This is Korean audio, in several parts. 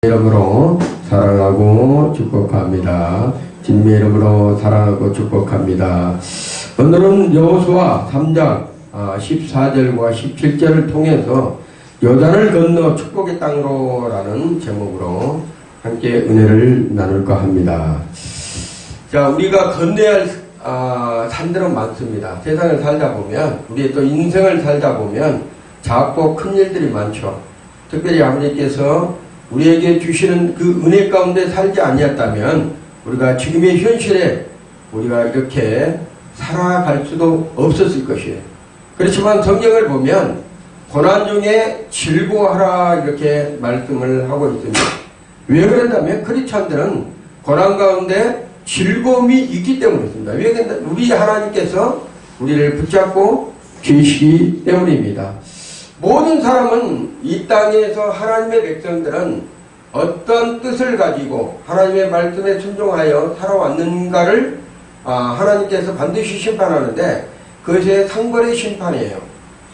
이름으로 사랑하고 축복합니다. 진미의 이름으로 사랑하고 축복합니다. 오늘은 여호수아 3장 14절과 17절을 통해서 요단을 건너 축복의 땅으로 라는 제목으로 함께 은혜를 나눌까 합니다. 자, 우리가 건너야 할 산들은 많습니다. 세상을 살다 보면, 우리의 또 인생을 살다 보면 작고 큰 일들이 많죠. 특별히 아버지께서 우리에게 주시는 그 은혜 가운데 살지 아니었다면 우리가 지금의 현실에 우리가 이렇게 살아갈 수도 없었을 것이에요. 그렇지만 성경을 보면 고난 중에 즐거워하라 이렇게 말씀을 하고 있습니다. 왜 그런다면 크리스찬들은 고난 가운데 즐거움이 있기 때문이었습니다. 왜 그런다? 우리 하나님께서 우리를 붙잡고 계시기 때문입니다. 모든 사람은 이 땅에서 하나님의 백성들은 어떤 뜻을 가지고 하나님의 말씀에 순종하여 살아왔는가를 하나님께서 반드시 심판하는데 그것이 상벌의 심판이에요.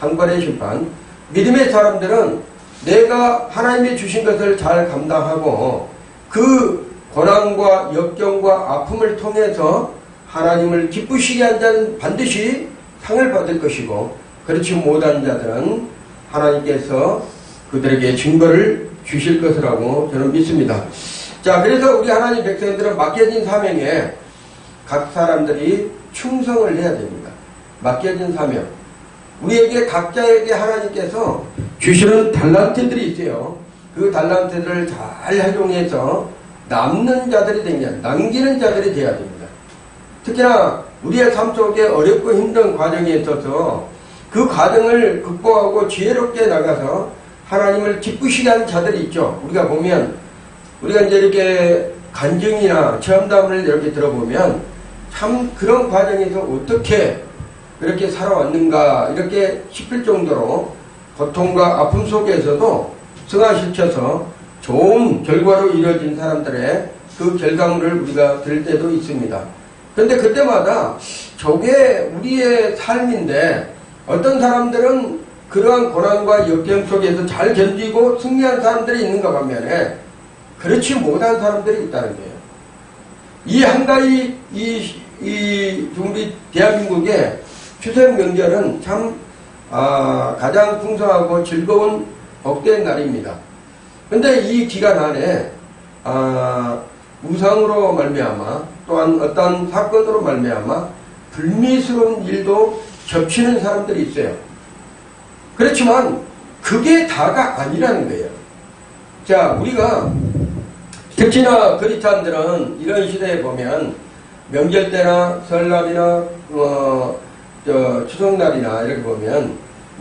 상벌의 심판. 믿음의 사람들은 내가 하나님이 주신 것을 잘 감당하고 그 고난과 역경과 아픔을 통해서 하나님을 기쁘시게 한 자는 반드시 상을 받을 것이고 그렇지 못한 자들은 하나님께서 그들에게 증거를 주실 것이라고 저는 믿습니다. 자, 그래서 우리 하나님 백성들은 맡겨진 사명에 각 사람들이 충성을 해야 됩니다. 맡겨진 사명. 우리에게 각자에게 하나님께서 주시는 달란트들이 있어요. 그 달란트들을 잘 활용해서 남는 자들이 되냐, 남기는 자들이 되어야 됩니다. 특히나 우리의 삶 속에 어렵고 힘든 과정에 있어서 그 과정을 극복하고 지혜롭게 나가서 하나님을 기쁘시게 하는 자들이 있죠. 우리가 보면, 우리가 이제 이렇게 간증이나 체험담을 이렇게 들어보면 참 그런 과정에서 어떻게 그렇게 살아왔는가 이렇게 싶을 정도로 고통과 아픔 속에서도 승화시켜서 좋은 결과로 이루어진 사람들의 그 결과물을 우리가 들을 때도 있습니다. 그런데 그때마다 저게 우리의 삶인데 어떤 사람들은 그러한 고난과 역경 속에서 잘 견디고 승리한 사람들이 있는가 반면에 그렇지 못한 사람들이 있다는 거예요. 이 한가위 우리 대한민국의 추석 명절은 참 가장 풍성하고 즐거운 복된 날입니다. 그런데 이 기간 안에 우상으로 말미암아 또한 어떤 사건으로 말미암아 불미스러운 일도 겹치는 사람들이 있어요. 그렇지만 그게 다가 아니라는 거예요. 자, 우리가 특히나 크리스찬들은 이런 시대에 보면 명절 때나 설날이나 추석날이나 이렇게 보면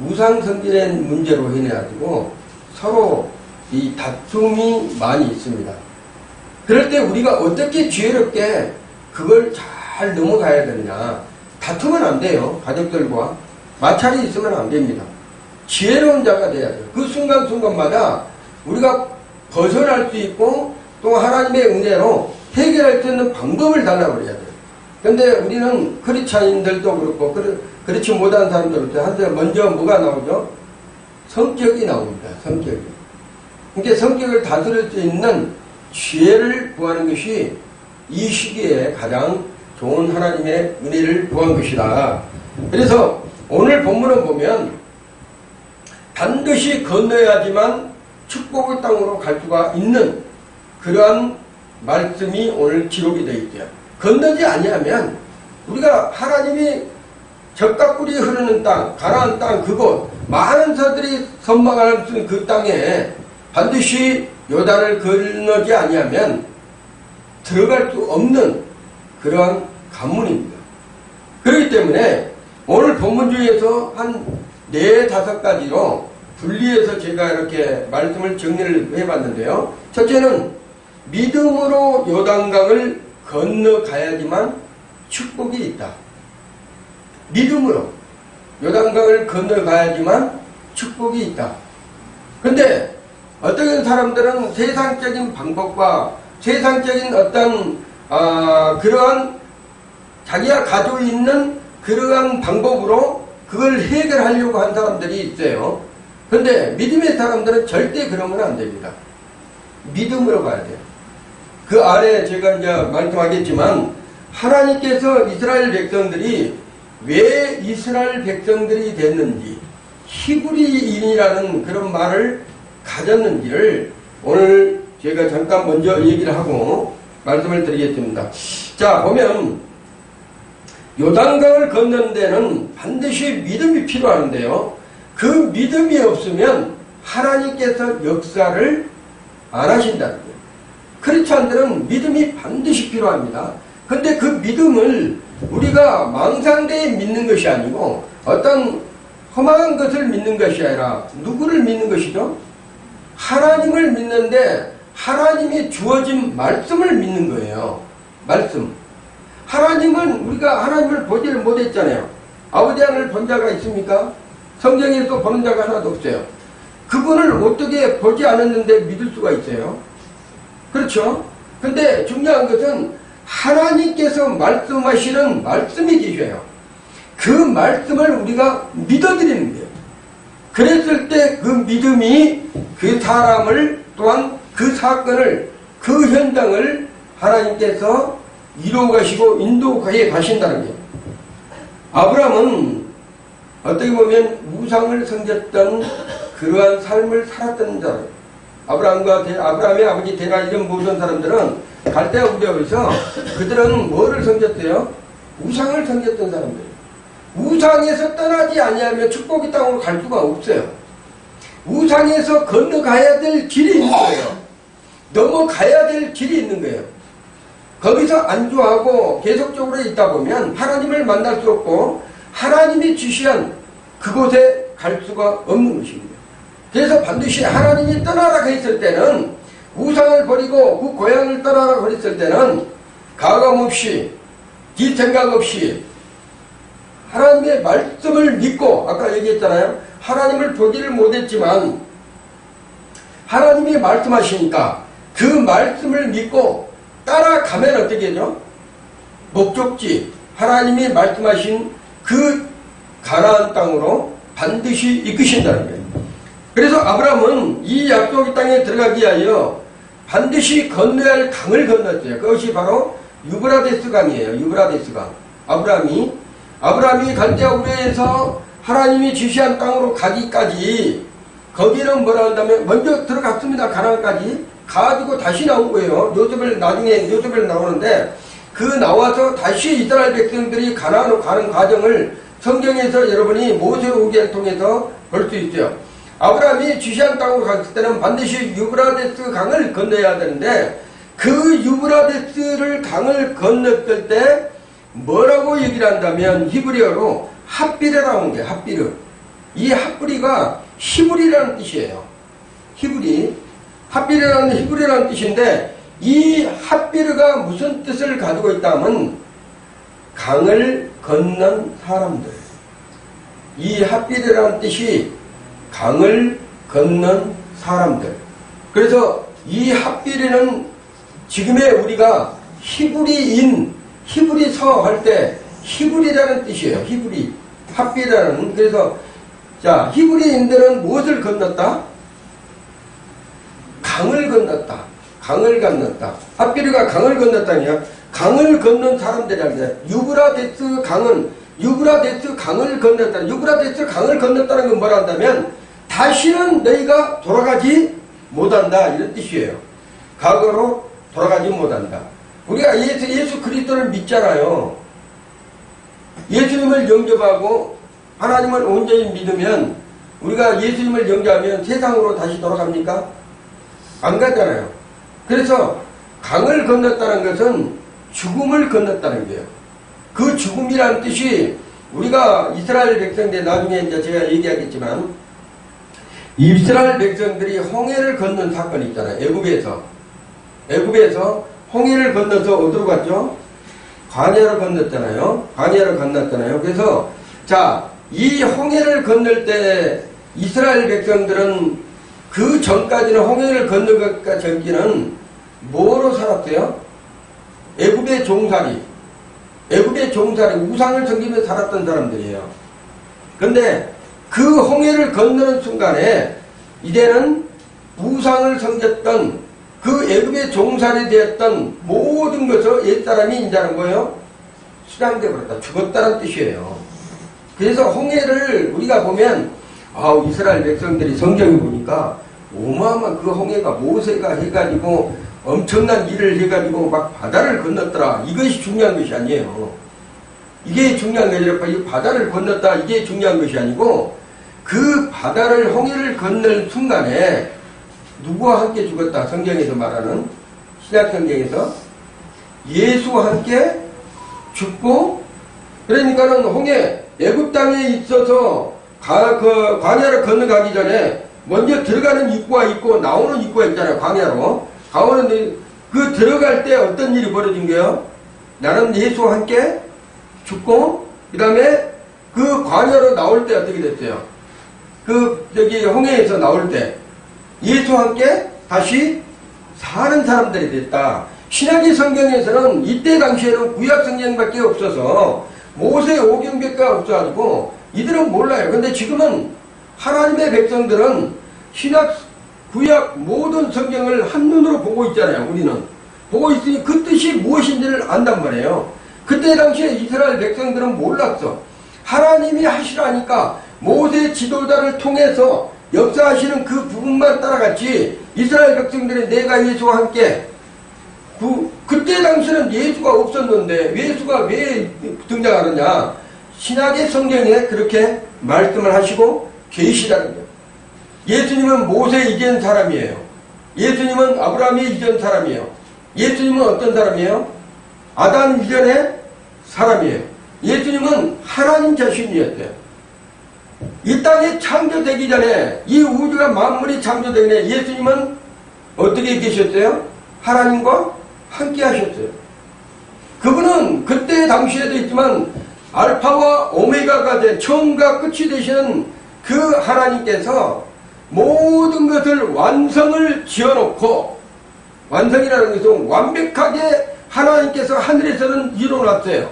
우상 숭배의 문제로 인해 가지고 서로 이 다툼이 많이 있습니다. 그럴 때 우리가 어떻게 지혜롭게 그걸 잘 넘어가야 되느냐. 다투면 안 돼요. 가족들과 마찰이 있으면 안 됩니다. 지혜로운 자가 돼야 돼요. 그 순간순간마다 우리가 벗어날 수 있고 또 하나님의 은혜로 해결할 수 있는 방법을 달라고 그래야 돼요. 근데 우리는 크리스찬인들도 그렇고 그렇지 못한 사람들도 한데 먼저 뭐가 나오죠? 성격이 나옵니다. 성격이. 그러니까 성격을 다스릴 수 있는 지혜를 구하는 것이 이 시기에 가장 좋은 하나님의 은혜를 구한 것이다. 그래서 오늘 본문을 보면 반드시 건너야지만 축복의 땅으로 갈 수가 있는 그러한 말씀이 오늘 기록이 되어 있대요. 건너지 아니하면 우리가 하나님이 젖과 꿀이 흐르는 땅, 가나안 땅 그곳 많은 자들이 선망할 수 있는 그 땅에 반드시 요단을 건너지 아니하면 들어갈 수 없는 그러한 가문입니다. 그렇기 때문에 오늘 본문 중에서 한 4-5가지로 분리해서 제가 이렇게 말씀을 정리를 해봤는데요. 첫째는 믿음으로 요단강을 건너가야지만 축복이 있다. 믿음으로 요단강을 건너가야지만 축복이 있다. 근데 어떤 사람들은 세상적인 방법과 세상적인 어떤 그러한 자기가 가지고 있는 그러한 방법으로 그걸 해결하려고 한 사람들이 있어요. 그런데 믿음의 사람들은 절대 그러면 안 됩니다. 믿음으로 가야 돼요. 그 아래 제가 이제 말씀하겠지만 하나님께서 이스라엘 백성들이 왜 이스라엘 백성들이 됐는지 히브리인이라는 그런 말을 가졌는지를 오늘 제가 잠깐 먼저 얘기를 하고 말씀을 드리겠습니다. 자, 보면 요단강을 건너는 데는 반드시 믿음이 필요한데요. 그 믿음이 없으면 하나님께서 역사를 안 하신다는 거예요. 크리스찬들은 믿음이 반드시 필요합니다. 근데 그 믿음을 우리가 망상대에 믿는 것이 아니고 어떤 험한 것을 믿는 것이 아니라 누구를 믿는 것이죠? 하나님을 믿는데 하나님이 주어진 말씀을 믿는 거예요. 말씀. 하나님은 우리가 하나님을 보지를 못했잖아요. 아버지 하나님을 본 자가 있습니까? 성경에서 보는 자가 하나도 없어요. 그분을 어떻게 보지 않았는데 믿을 수가 있어요? 그렇죠? 근데 중요한 것은 하나님께서 말씀하시는 말씀이 계셔요. 그 말씀을 우리가 믿어드리는 거예요. 그랬을 때 그 믿음이 그 사람을 또한 그 사건을 그 현장을 하나님께서 이루어 가시고 인도해 가신다는 거예요. 아브라함은 어떻게 보면 우상을 섬겼던 그러한 삶을 살았던 자예요. 아브라함의 아버지 데라 이런 모든 사람들은 갈대아 우려에서 그들은 뭐를 섬겼대요? 우상을 섬겼던 사람들이에요. 우상에서 떠나지 아니하면 축복의 땅으로 갈 수가 없어요. 우상에서 건너가야 될 길이 있는 거예요. 넘어가야 될 길이 있는 거예요. 거기서 안주하고 계속적으로 있다 보면 하나님을 만날 수 없고 하나님이 지시한 그곳에 갈 수가 없는 것입니다. 그래서 반드시 하나님이 떠나라 했을 때는 우상을 버리고 그 고향을 떠나라 그랬을 때는 가감 없이 뒷생각 없이 하나님의 말씀을 믿고 아까 얘기했잖아요. 하나님을 보지를 못했지만 하나님이 말씀하시니까 그 말씀을 믿고 따라가면 어떻게 되죠? 목적지 하나님이 말씀하신 그 가나안 땅으로 반드시 이끄신다는 거예요. 그래서 아브라함은 이 약속의 땅에 들어가기 위하여 반드시 건너야 할 강을 건넜어요. 그것이 바로 유브라데스 강이에요. 유브라데스 강. 아브라함이 갈대아 우르에서 하나님이 지시한 땅으로 가기까지 거기는 뭐라 한다면 먼저 들어갔습니다. 가나안까지 가지고 다시 나온 거예요. 나중에 요셉을 나오는데 그 나와서 다시 이스라엘 백성들이 가나안으로 가는 과정을 성경에서 여러분이 모세오기를 통해서 볼 수 있어요. 아브라함이 지시한 땅으로 갔을 때는 반드시 유브라데스 강을 건너야 되는데 그 유브라데스를 강을 건넜을 때 뭐라고 얘기를 한다면 히브리어로 핫비르라는 게 핫비르. 이 핫비르가 히브리라는 뜻이에요. 핫비르라는 히브리라는 뜻인데 이 핫비르가 무슨 뜻을 가지고 있다면 강을 건넌 사람들. 이 핫비르라는 뜻이 강을 건넌 사람들. 그래서 이 핫비르는 지금의 우리가 히브리서 할 때 히브리라는 뜻이에요. 핫비르라는. 그래서 자, 히브리인들은 무엇을 건넜다? 강을 건넜다. 핫비르가 강을 건넜다냐? 강을 건넌 사람들이란데 유브라데스 강을 건넜다. 유브라데스 강을 건넜다는 건 뭐라 한다면 다시는 너희가 돌아가지 못한다 이런 뜻이에요. 과거로 돌아가지 못한다. 우리가 예수 그리스도를 믿잖아요. 예수님을 영접하고 하나님을 온전히 믿으면 우리가 예수님을 영접하면 세상으로 다시 돌아갑니까? 안 가잖아요. 그래서 강을 건넜다는 것은 죽음을 건넜다는 거예요. 그 죽음이라는 뜻이 우리가 이스라엘 백성들 나중에 이제 제가 얘기하겠지만 이스라엘 백성들이 홍해를 건넌 사건이 있잖아요. 애굽에서 홍해를 건너서 어디로 갔죠? 광야로 건넜잖아요. 그래서 자, 이 홍해를 건널 때 이스라엘 백성들은 그 전까지는 홍해를 건널 것과 전기는 뭐로 살았대요? 애굽의 종살이 우상을 섬기며 살았던 사람들이에요. 근데 그 홍해를 건너는 순간에 이제는 우상을 섬겼던 그 애굽의 종살이 되었던 모든 것을 옛사람이 인자는 거예요. 수장돼 버렸다. 죽었다는 뜻이에요. 그래서 홍해를 우리가 보면 이스라엘 백성들이 성경에 보니까 어마어마한 그 홍해가 모세가 해가지고 엄청난 일을 해가지고 막 바다를 건넜더라. 이것이 중요한 것이 아니에요. 이게 중요한 게 아니라 이 바다를 건넜다. 이게 중요한 것이 아니고 그 바다를 홍해를 건널 순간에 누구와 함께 죽었다. 성경에서 말하는 신약 성경에서 예수와 함께 죽고 그러니까는 홍해 애굽 땅에 있어서 광야를 건너가기 전에 먼저 들어가는 입구가 있고 나오는 입구가 있잖아요. 광야로 가오는 그 들어갈 때 어떤 일이 벌어진 거예요? 나는 예수와 함께 죽고 그 다음에 그 광야로 나올 때 어떻게 됐어요? 홍해에서 나올 때 예수와 함께 다시 사는 사람들이 됐다. 신약의 성경에서는 이때 당시에는 구약 성경밖에 없어서 모세 오경백과 없어가지고 이들은 몰라요. 근데 지금은 하나님의 백성들은 신약 구약 모든 성경을 한눈으로 보고 있잖아요. 우리는 보고 있으니 그 뜻이 무엇인지를 안단 말이에요. 그때 당시에 이스라엘 백성들은 몰랐어. 하나님이 하시라니까 모세 지도자를 통해서 역사하시는 그 부분만 따라갔지 이스라엘 백성들이 내가 예수와 함께 그때 당시에는 예수가 없었는데 예수가 왜 등장하느냐. 신약의 성경에 그렇게 말씀을 하시고 계시다는 거예요. 예수님은 모세 이전 사람이에요. 예수님은 아브라함의 이전 사람이에요. 예수님은 어떤 사람이에요? 아담 이전의 사람이에요. 예수님은 하나님 자신이었대요. 이 땅에 창조되기 전에 이 우주가 만물이 창조되기 전에 예수님은 어떻게 계셨어요? 하나님과 함께 하셨어요. 그분은 그때 당시에도 있지만 알파와 오메가가 된 처음과 끝이 되시는 그 하나님께서 모든 것을 완성을 지어놓고 완성이라는 것은 완벽하게 하나님께서 하늘에서는 이루어놨어요.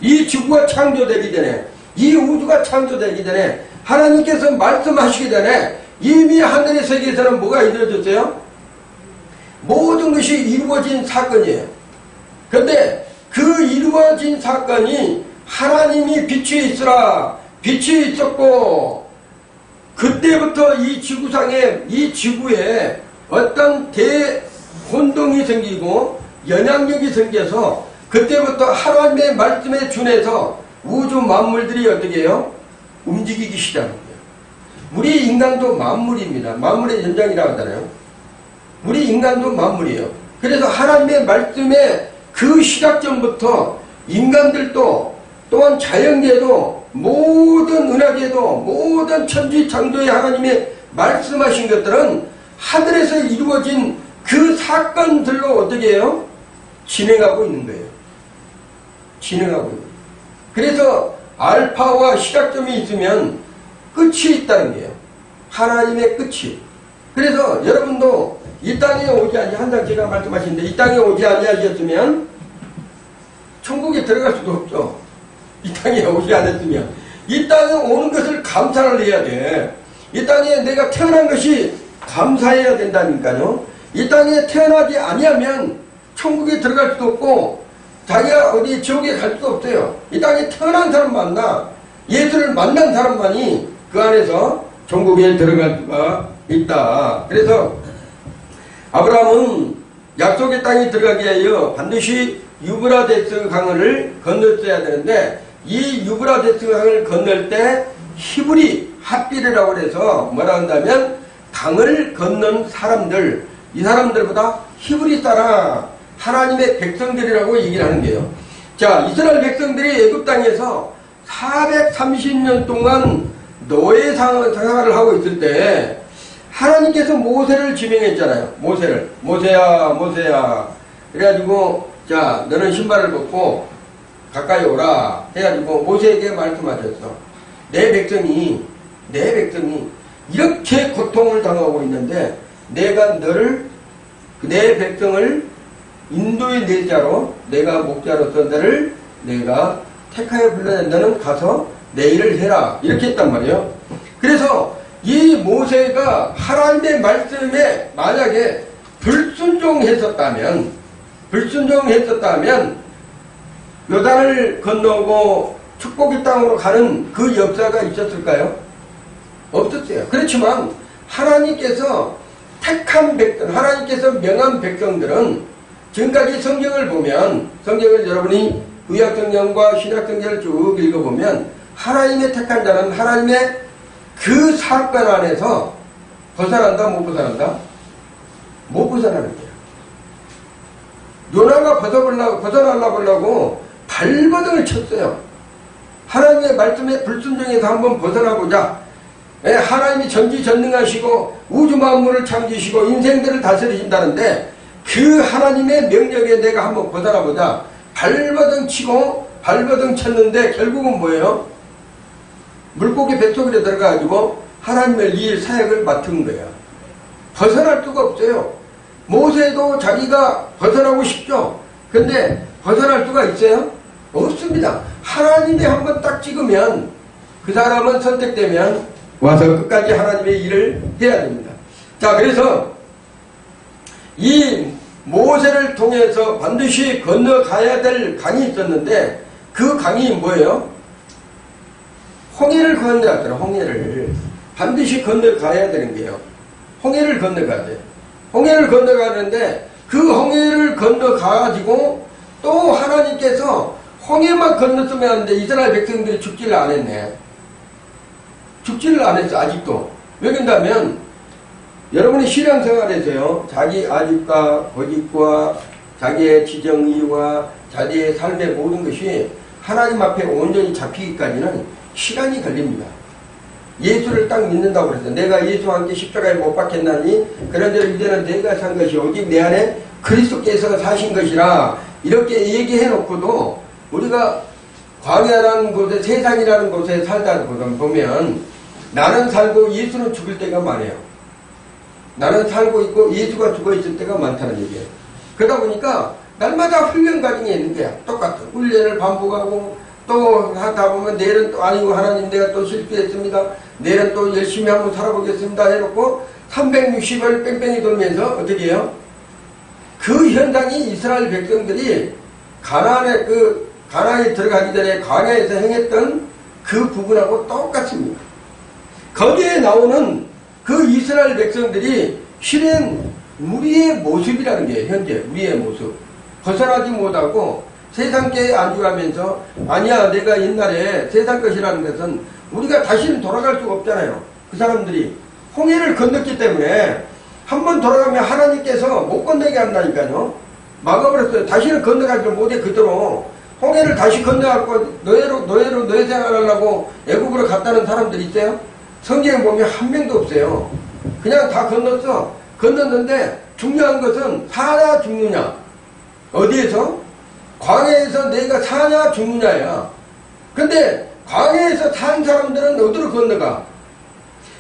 이 지구가 창조되기 전에 이 우주가 창조되기 전에 하나님께서 말씀하시기 전에 이미 하늘의 세계에서는 뭐가 이루어졌어요? 모든 것이 이루어진 사건이에요. 그런데 그 이루어진 사건이 하나님이 빛이 있으라 빛이 있었고 그때부터 이 지구상에 이 지구에 어떤 대혼동이 생기고 영향력이 생겨서 그때부터 하나님의 말씀에 준해서 우주 만물들이 어떻게 해요? 움직이기 시작합니다. 우리 인간도 만물입니다. 만물의 연장이라고 하잖아요. 우리 인간도 만물이에요. 그래서 하나님의 말씀에 그 시작점부터 인간들도 또한 자연계도 모든 은하계도 모든 천지창조의 하나님의 말씀하신 것들은 하늘에서 이루어진 그 사건들로 어떻게 해요? 진행하고 있는 거예요. 진행하고 있는 거예요. 그래서 알파와 시작점이 있으면 끝이 있다는 거예요. 하나님의 끝이. 그래서 여러분도 이 땅에 오지 아니 항상 제가 말씀하시는데 이 땅에 오지 아니하셨으면 천국에 들어갈 수도 없죠. 이 땅에 오지 않았으면 이 땅에 오는 것을 감사를 해야 돼. 이 땅에 내가 태어난 것이 감사해야 된다니까요. 이 땅에 태어나지 아니하면 천국에 들어갈 수도 없고 자기가 어디 지옥에 갈 수도 없어요. 이 땅에 태어난 사람 만나 예수를 만난 사람만이 그 안에서 천국에 들어갈 수가 있다. 그래서 아브라함은 약속의 땅에 들어가기 위하여 반드시 유브라데스 강을 건넜어야 되는데 이 유브라데스 강을 건널 때 히브리 핫비르라고 해서 뭐라 한다면 강을 건넌 사람들 이 사람들보다 히브리 사람 하나님의 백성들이라고 얘기를 하는 거예요. 자, 이스라엘 백성들이 애굽 땅에서 430년 동안 노예 생활을 하고 있을 때 하나님께서 모세를 지명했잖아요. 모세야 그래가지고 자 너는 신발을 벗고 가까이 오라 해가지고 모세에게 말씀하셨어. 내 백성이 이렇게 고통을 당하고 있는데 내가 너를 내 백성을 인도의 내자로 내가 목자로서 너를 내가 택하여 불러내 너는 가서 내 일을 해라 이렇게 했단 말이에요. 그래서 이 모세가 하나님의 말씀에 만약에 불순종했었다면 요단을 건너고 축복의 땅으로 가는 그 역사가 있었을까요? 없었어요. 그렇지만 하나님께서 택한 백성, 하나님께서 명한 백성들은 지금까지 성경을 보면, 성경을 여러분이 구약성경과 신약성경을 쭉 읽어보면 하나님의 택한 자는 하나님의 그 사건 안에서 벗어난다, 못 벗어난다? 못 벗어나는 거예요. 요나가 벗어나려고 하려고 발버둥을 쳤어요. 하나님의 말씀에 불순종해서 한번 벗어나보자. 하나님이 전지전능하시고 우주 만물을 창조시고 인생들을 다스리신다는데 그 하나님의 명령에 내가 한번 벗어나보자. 발버둥 치고 발버둥 쳤는데 결국은 뭐예요? 물고기 뱃속에 들어가가지고 하나님의 일 사역을 맡은 거야. 벗어날 수가 없어요. 모세도 자기가 벗어나고 싶죠. 근데 벗어날 수가 있어요? 없습니다. 하나님이 한번 딱 찍으면 그 사람은 선택되면 와서 끝까지 하나님의 일을 해야 됩니다. 자, 그래서 이 모세를 통해서 반드시 건너가야 될 강이 있었는데 그 강이 뭐예요? 홍해를 건너야 돼요. 홍해를 반드시 건너가야 되는 게요. 홍해를 건너가야 돼요. 홍해를 건너가는데 그 홍해를 건너가가지고 또 하나님께서 홍해만 건넜으면 하는데 이스라엘 백성들이 죽지를 안 했네. 죽지를 안 했어. 아직도. 왜 그런다면 여러분이 신앙생활에서요, 자기 아집과 거짓과 자기의 지정의와 자기의 삶의 모든 것이 하나님 앞에 온전히 잡히기까지는 시간이 걸립니다. 예수를 딱 믿는다고 그랬어요. 내가 예수와 함께 십자가에 못 박혔나니 그런대로 이제는 내가 산 것이 오직 내 안에 그리스도께서 사신 것이라 이렇게 얘기해 놓고도 우리가 광야라는 곳에 세상이라는 곳에 살다 보면 나는 살고 예수는 죽을 때가 많아요. 나는 살고 있고 예수가 죽어 있을 때가 많다는 얘기예요. 그러다 보니까 날마다 훈련 과정에 있는 거야. 똑같은 훈련을 반복하고 또 하다 보면 내일은 또 아니고 하나님 내가 또 실패했습니다. 내일은 또 열심히 한번 살아보겠습니다 해놓고 360을 뺑뺑이 돌면서 어떻게 해요? 그 현장이 이스라엘 백성들이 가나안에 들어가기 전에 광야에서 행했던 그 부분하고 똑같습니다. 거기에 나오는 그 이스라엘 백성들이 실은 우리의 모습이라는 게 현재 우리의 모습. 벗어나지 못하고 세상계에 안주하면서 아니야 내가 옛날에 세상 것이라는 것은 우리가 다시는 돌아갈 수가 없잖아요. 그 사람들이 홍해를 건넜기 때문에 한번 돌아가면 하나님께서 못 건너게 한다니까요. 막아버렸어요. 다시는 건너가지 못해. 그대로 홍해를 다시 건너갖고 노예로 노예 생활하려고 애국으로 갔다는 사람들이 있어요. 성경에 보면 한 명도 없어요. 그냥 다 건넜어. 건넜는데 중요한 것은 사냐 죽느냐. 어디에서? 광야에서 내가 사냐 죽느냐야. 근데 광야에서 산 사람들은 어디로 건너가?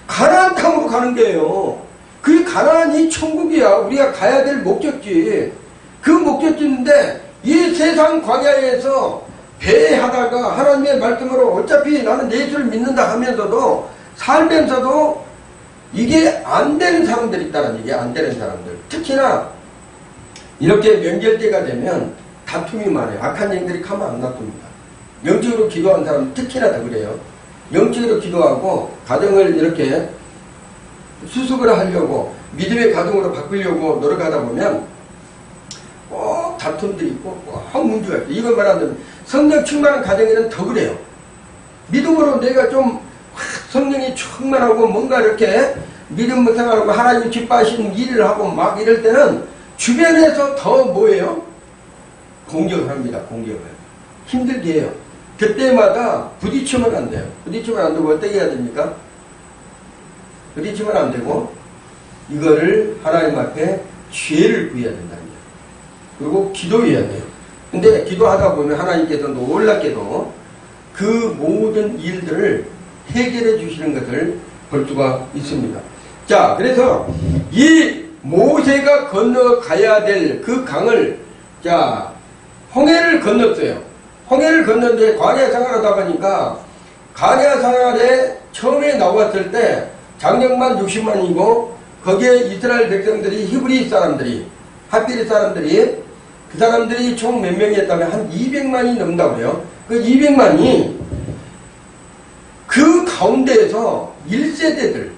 가나안 땅으로 가는 거예요. 그 가나안이 천국이야. 우리가 가야 될 목적지. 그 목적지인데 이 세상 광야에서 배하다가 하나님의 말씀으로 어차피 나는 예수를 믿는다 하면서도 살면서도 이게 안 되는 사람들이 있다는 얘기야. 안 되는 사람들. 특히나 이렇게 명절때가 되면 다툼이 많아요. 악한 영들이 가만 안 놔둡니다. 영적으로 기도하는 사람 특히나 더 그래요. 영적으로 기도하고 가정을 이렇게 수습을 하려고 믿음의 가정으로 바꾸려고 노력하다 보면 꼭 다툼들이 있고 꼭 문제가 있고 이걸 말하면 성령 충만한 가정에는 더 그래요. 믿음으로 내가 좀 성령이 충만하고 뭔가 이렇게 믿음 생활하고 하나님 기뻐하시는 일을 하고 막 이럴 때는 주변에서 더 뭐예요? 공격을 합니다. 공격을. 힘들게 해요. 그때마다 부딪히면 안 돼요. 부딪히면 안 되고 어떻게 해야 됩니까? 부딪히면 안 되고 이거를 하나님 앞에 죄를 구해야 된다는 거예요. 그리고 기도해야 돼요. 근데 기도하다 보면 하나님께서 놀랍게도 그 모든 일들을 해결해 주시는 것을 볼 수가 있습니다. 자, 그래서 이 모세가 건너가야 될 그 강을 자 홍해를 건넜어요. 홍해를 건넜는데 광야 생활하다 보니까 광야 생활에 처음에 나왔을 때 장정만 60만이고 거기에 이스라엘 백성들이 히브리 사람들이 하필 사람들이 그 사람들이 총 몇 명이었다면 한 200만이 넘는다고 해요. 그 200만이 그 가운데에서 1세대들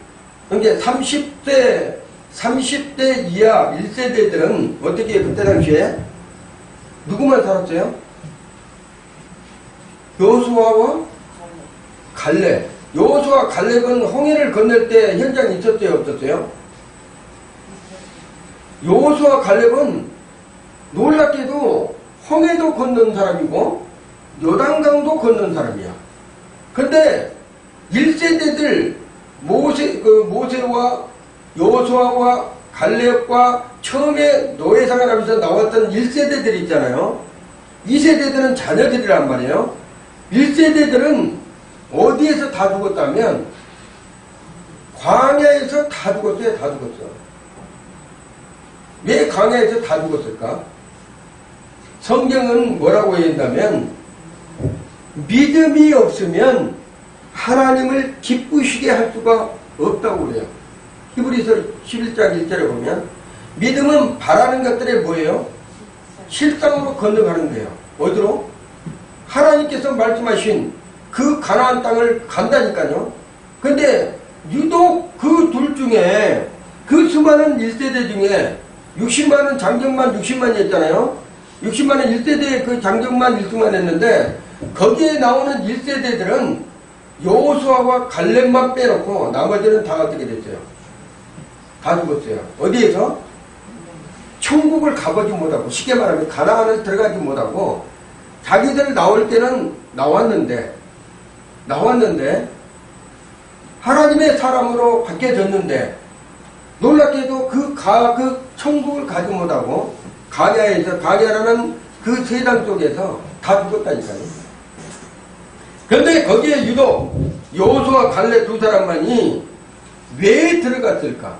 그러니까 30대 이하 1세대들은 어떻게 그때 당시에 누구만 살았어요? 여호수아와 갈렙. 여호수아 갈렙은 홍해를 건널 때 현장에 있었어요? 없었어요? 여호수아 갈렙은 놀랍게도 홍해도 건넌 사람이고 요단강도 건넌 사람이야. 근데 1세대들 모세와 여호수아와 갈렙과 처음에 노예생활하면서 나왔던 1세대들이 있잖아요. 2세대들은 자녀들이란 말이에요. 1세대들은 어디에서 다 죽었다면 광야에서 다 죽었어요. 다 죽었어. 왜 광야에서 다 죽었을까? 성경은 뭐라고 얘기한다면 믿음이 없으면 하나님을 기쁘시게 할 수가 없다고 그래요. 히브리서 11장 1절에 보면 믿음은 바라는 것들이 뭐예요? 실상으로 건너가는 거예요. 어디로? 하나님께서 말씀하신 그 가나안 땅을 간다니까요. 근데 유독 그 둘 중에 그 수많은 1세대 중에 60만은 장정만 60만이 했잖아요. 60만은 1세대에 그 장정만 1승만 했는데 거기에 나오는 1세대들은 여호수아와 갈렙만 빼놓고 나머지는 다 어떻게 됐어요? 다 죽었어요. 어디에서? 천국을 가보지 못하고 쉽게 말하면 가나안을 들어가지 못하고 자기들 나올 때는 나왔는데 하나님의 사람으로 바뀌어졌는데 놀랍게도 그 천국을 가지 못하고 광야라는 그 세상 속에서 다 죽었다니까요. 그런데 거기에 유독 여호수아 갈렙 두 사람만이 왜 들어갔을까?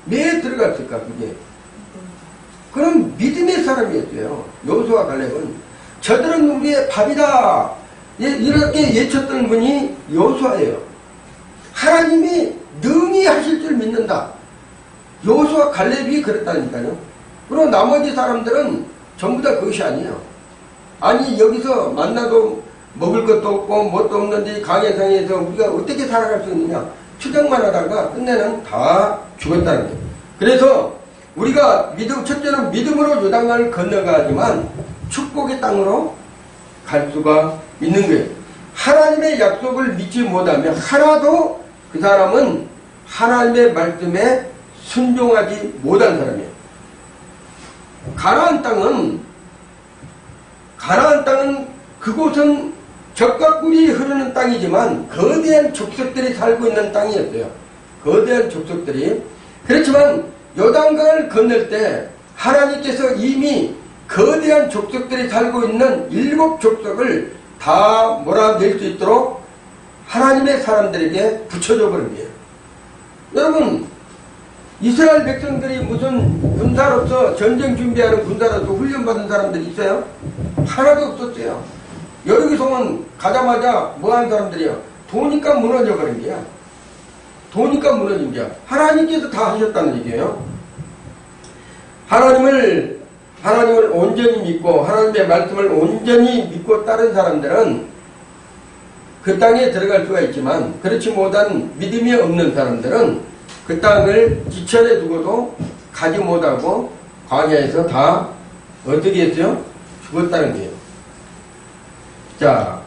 그게? 그럼 믿음의 사람이었어요. 여호수아 갈렙은 저들은 우리의 밥이다 이렇게 외쳤던 분이 여호수아예요. 하나님이 능히 하실 줄 믿는다. 여호수아 갈렙이 그랬다니까요. 그리고 나머지 사람들은 전부 다 그것이 아니에요. 아니 여기서 만나도 먹을 것도 없고 뭣도 없는데 강해상에서 우리가 어떻게 살아갈 수 있느냐 추정만 하다가 끝내는 다 죽었다는 거예요. 그래서 우리가 첫째는 믿음으로 요단강을 건너가지만 축복의 땅으로 갈 수가 있는 거예요. 하나님의 약속을 믿지 못하면 하나도 그 사람은 하나님의 말씀에 순종하지 못한 사람이에요. 가나안 땅은 그곳은 젖과 꿀이 흐르는 땅이지만 거대한 족속들이 살고 있는 땅이었어요. 거대한 족속들이. 그렇지만 요단강을 건널 때 하나님께서 이미 거대한 족속들이 살고 있는 7 족속을 다 몰아낼 수 있도록 하나님의 사람들에게 붙여줘 버린 거예요. 여러분 이스라엘 백성들이 무슨 군사로서 전쟁 준비하는 군사로서 훈련받은 사람들이 있어요? 하나도 없었어요. 여기서 온 가자마자 뭐하는 사람들이요? 도니까 무너져 버린 거야. 도니까 무너진 거야. 하나님께서 다 하셨다는 얘기예요. 하나님을 온전히 믿고 하나님의 말씀을 온전히 믿고 따른 사람들은 그 땅에 들어갈 수가 있지만 그렇지 못한 믿음이 없는 사람들은 그 땅을 지천에 두고도 가지 못하고 광야에서 다 어떻게 했어요? 죽었다는 거예요. 자,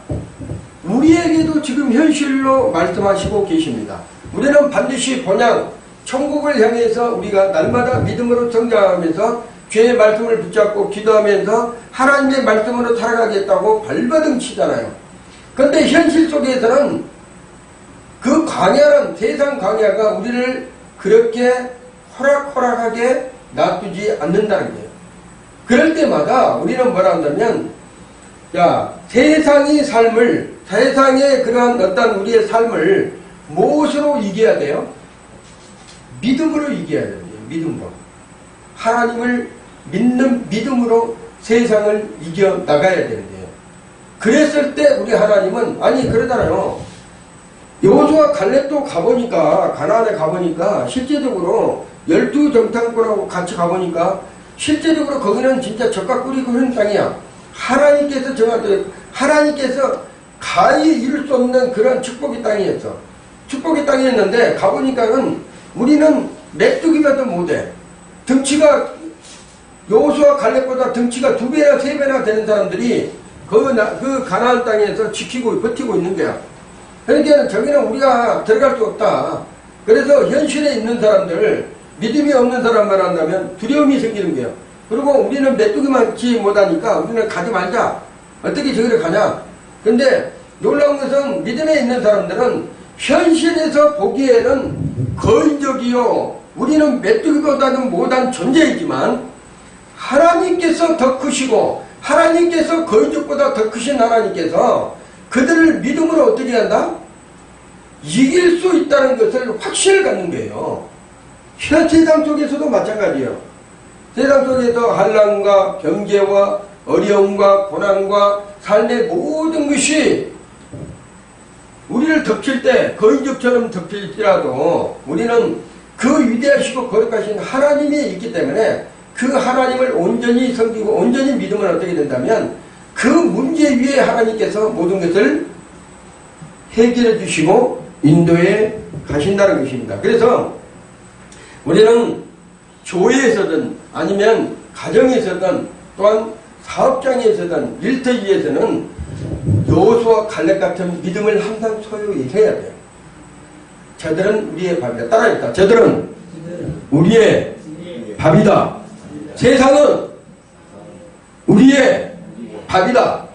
우리에게도 지금 현실로 말씀하시고 계십니다. 우리는 반드시 본향 천국을 향해서 우리가 날마다 믿음으로 성장하면서 주의 말씀을 붙잡고 기도하면서 하나님의 말씀으로 살아가겠다고 발버둥 치잖아요. 그런데 현실 속에서는 그 광야는 세상 광야가 우리를 그렇게 호락호락하게 놔두지 않는다는 거예요. 그럴 때마다 우리는 뭐라 한다면 세상의 그러한 어떤 우리의 삶을 무엇으로 이겨야 돼요? 믿음으로 이겨야 돼요. 믿음으로. 하나님을 믿는 믿음으로 세상을 이겨나가야 되는데요. 그랬을 때 우리 하나님은 그러잖아요. 여호수아 갈렙도 가보니까, 가나안에 가보니까 실제적으로 12정탐꾼하고 같이 가보니까 실제적으로 거기는 진짜 젖과 꿀이 흐르는 땅이야. 하나님께서 정말 하나님께서 가히 이룰 수 없는 그런 축복의 땅이었어. 축복의 땅이었는데 가보니까는 우리는 메뚜기만도 못해. 등치가 여호수아 갈렙보다 등치가 2배나 3배나 되는 사람들이 그 가나안 땅에서 지키고 버티고 있는 거야. 그러니까 저기는 우리가 들어갈 수 없다. 그래서 현실에 있는 사람들, 믿음이 없는 사람만 한다면 두려움이 생기는 거예요. 그리고 우리는 메뚜기만치 못하니까 우리는 가지 말자. 어떻게 저기를 가냐. 근데 놀라운 것은 믿음에 있는 사람들은 현실에서 보기에는 거인적이요, 우리는 메뚜기보다는 못한 존재이지만 하나님께서 더 크시고 하나님께서 거인족보다 더 크신 하나님께서 그들을 믿음으로 어떻게 한다? 이길 수 있다는 것을 확신을 갖는 거예요. 현 세상 속에서도 마찬가지예요. 세상 속에서 환난과 경제와 어려움과 고난과 삶의 모든 것이 우리를 덮칠 때 거인족처럼 덮칠지라도 우리는 그 위대하시고 거룩하신 하나님이 있기 때문에 그 하나님을 온전히 섬기고 온전히 믿으면 어떻게 된다면 그 문제 위에 하나님께서 모든 것을 해결해 주시고 인도해 가신다는 것입니다. 그래서 우리는 교회에서든 아니면 가정에서든 또한 사업장에서든 일터위에서는 여호수아 갈렙 같은 믿음을 항상 소유히 해야 돼요. 저들은 우리의 밥이다. 따라했다. 저들은 우리의 밥이다. 세상은 우리의 밥이다.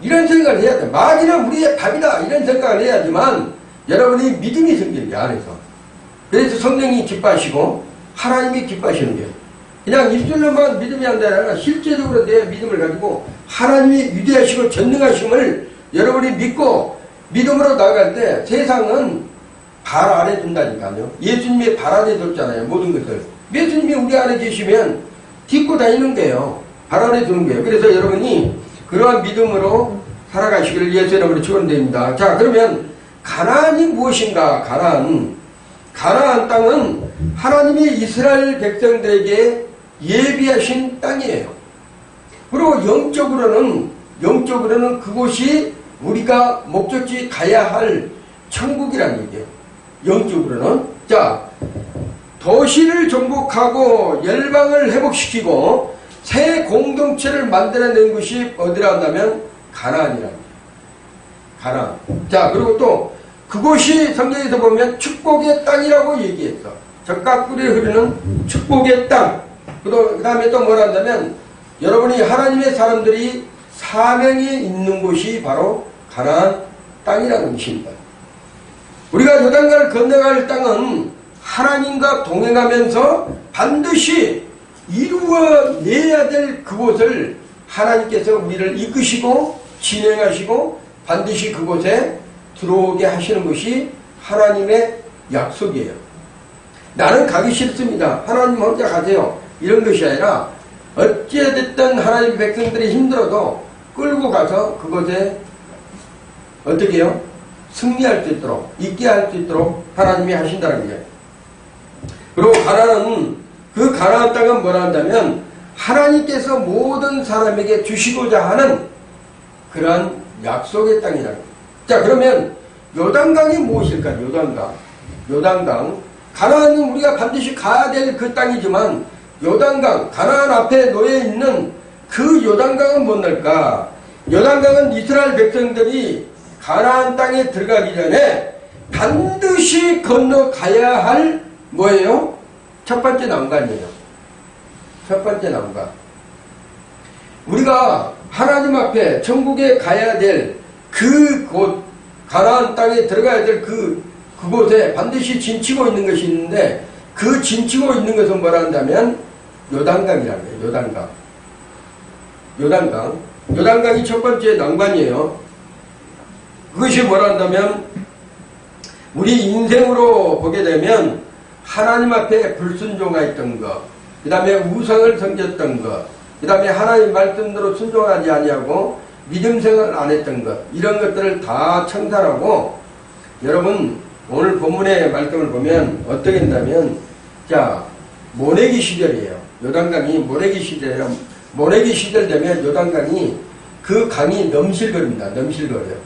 이런 생각을 해야 돼. 마귀는 우리의 밥이다. 이런 생각을 해야지만 여러분이 믿음이 생기는 게 안에서. 그래서 성령이 기뻐하시고 하나님이 기뻐하시는 거예요. 그냥 입술로만 믿음이 안 되나 실제적으로 내 믿음을 가지고 하나님이 위대하시고 전능하심을 여러분이 믿고 믿음으로 나아갈 때 세상은 발 안에 둔다니까요. 예수님이 발 안에 뒀잖아요. 모든 것을. 예수님이 우리 안에 계시면 딛고 다니는 거예요. 발 안에 두는 거예요. 그래서 여러분이 그러한 믿음으로 살아가시기를 예수 이름으로 축원드립니다. 자, 그러면 가나안이 무엇인가? 가나안 땅은 하나님이 이스라엘 백성들에게 예비하신 땅이에요. 그리고 영적으로는 그곳이 우리가 목적지 가야 할 천국이라는 얘기예요. 영적으로는. 자, 도시를 정복하고 열방을 회복시키고 새 공동체를 만들어낸 것이 어디라 한다면 가나안이라는 거예요. 가나안. 자, 그리고 또 그곳이 성경에서 보면 축복의 땅이라고 얘기했어. 젖과 꿀이 흐르는 축복의 땅. 그 다음에 또 뭐라 한다면 여러분이 하나님의 사람들이 사명이 있는 곳이 바로 가나안 땅이라는 것입니다. 우리가 요단강을 건너갈 땅은 하나님과 동행하면서 반드시 이루어내야 될 그곳을 하나님께서 우리를 이끄시고 진행하시고 반드시 그곳에 들어오게 하시는 것이 하나님의 약속이에요. 나는 가기 싫습니다. 하나님 혼자 가세요. 이런 것이 아니라 어찌됐든 하나님 백성들이 힘들어도 끌고 가서 그곳에 어떻게 해요? 승리할 수 있도록 있게 할 수 있도록 하나님이 하신다는 거예요. 그리고 그 가나안 땅은 뭐라 한다면 하나님께서 모든 사람에게 주시고자 하는 그러한 약속의 땅이라는 거예요. 자, 그러면 요단강이 무엇일까? 요단강. 가나안은 우리가 반드시 가야 될 그 땅이지만 요단강, 가나안 앞에 놓여 있는 그 요단강은 뭔일까? 요단강은 이스라엘 백성들이 가나안 땅에 들어가기 전에 반드시 건너가야 할 뭐예요? 첫 번째 난관이에요. 첫 번째 난관. 우리가 하나님 앞에 천국에 가야 될 그곳, 가나안 땅에 들어가야 될 그곳에 반드시 진치고 있는 것이 있는데 그 진치고 있는 것은 뭐라 한다면 요단강이라는 거예요. 요단강이 첫 번째 난관이에요. 그것이 뭐라 한다면 우리 인생으로 보게 되면 하나님 앞에 불순종했던 것, 그 다음에 우상을 섬겼던 것, 그 다음에 하나님 말씀대로 순종하지 아니하고 믿음 생활을 안 했던 것, 이런 것들을 다 청산하고 여러분 오늘 본문의 말씀을 보면 어떻게 된다면 자 모내기 시절이에요. 요단강이 모내기 시절이에요. 모내기 시절 되면 요단강이 그 강이 넘실거립니다. 넘실거려요.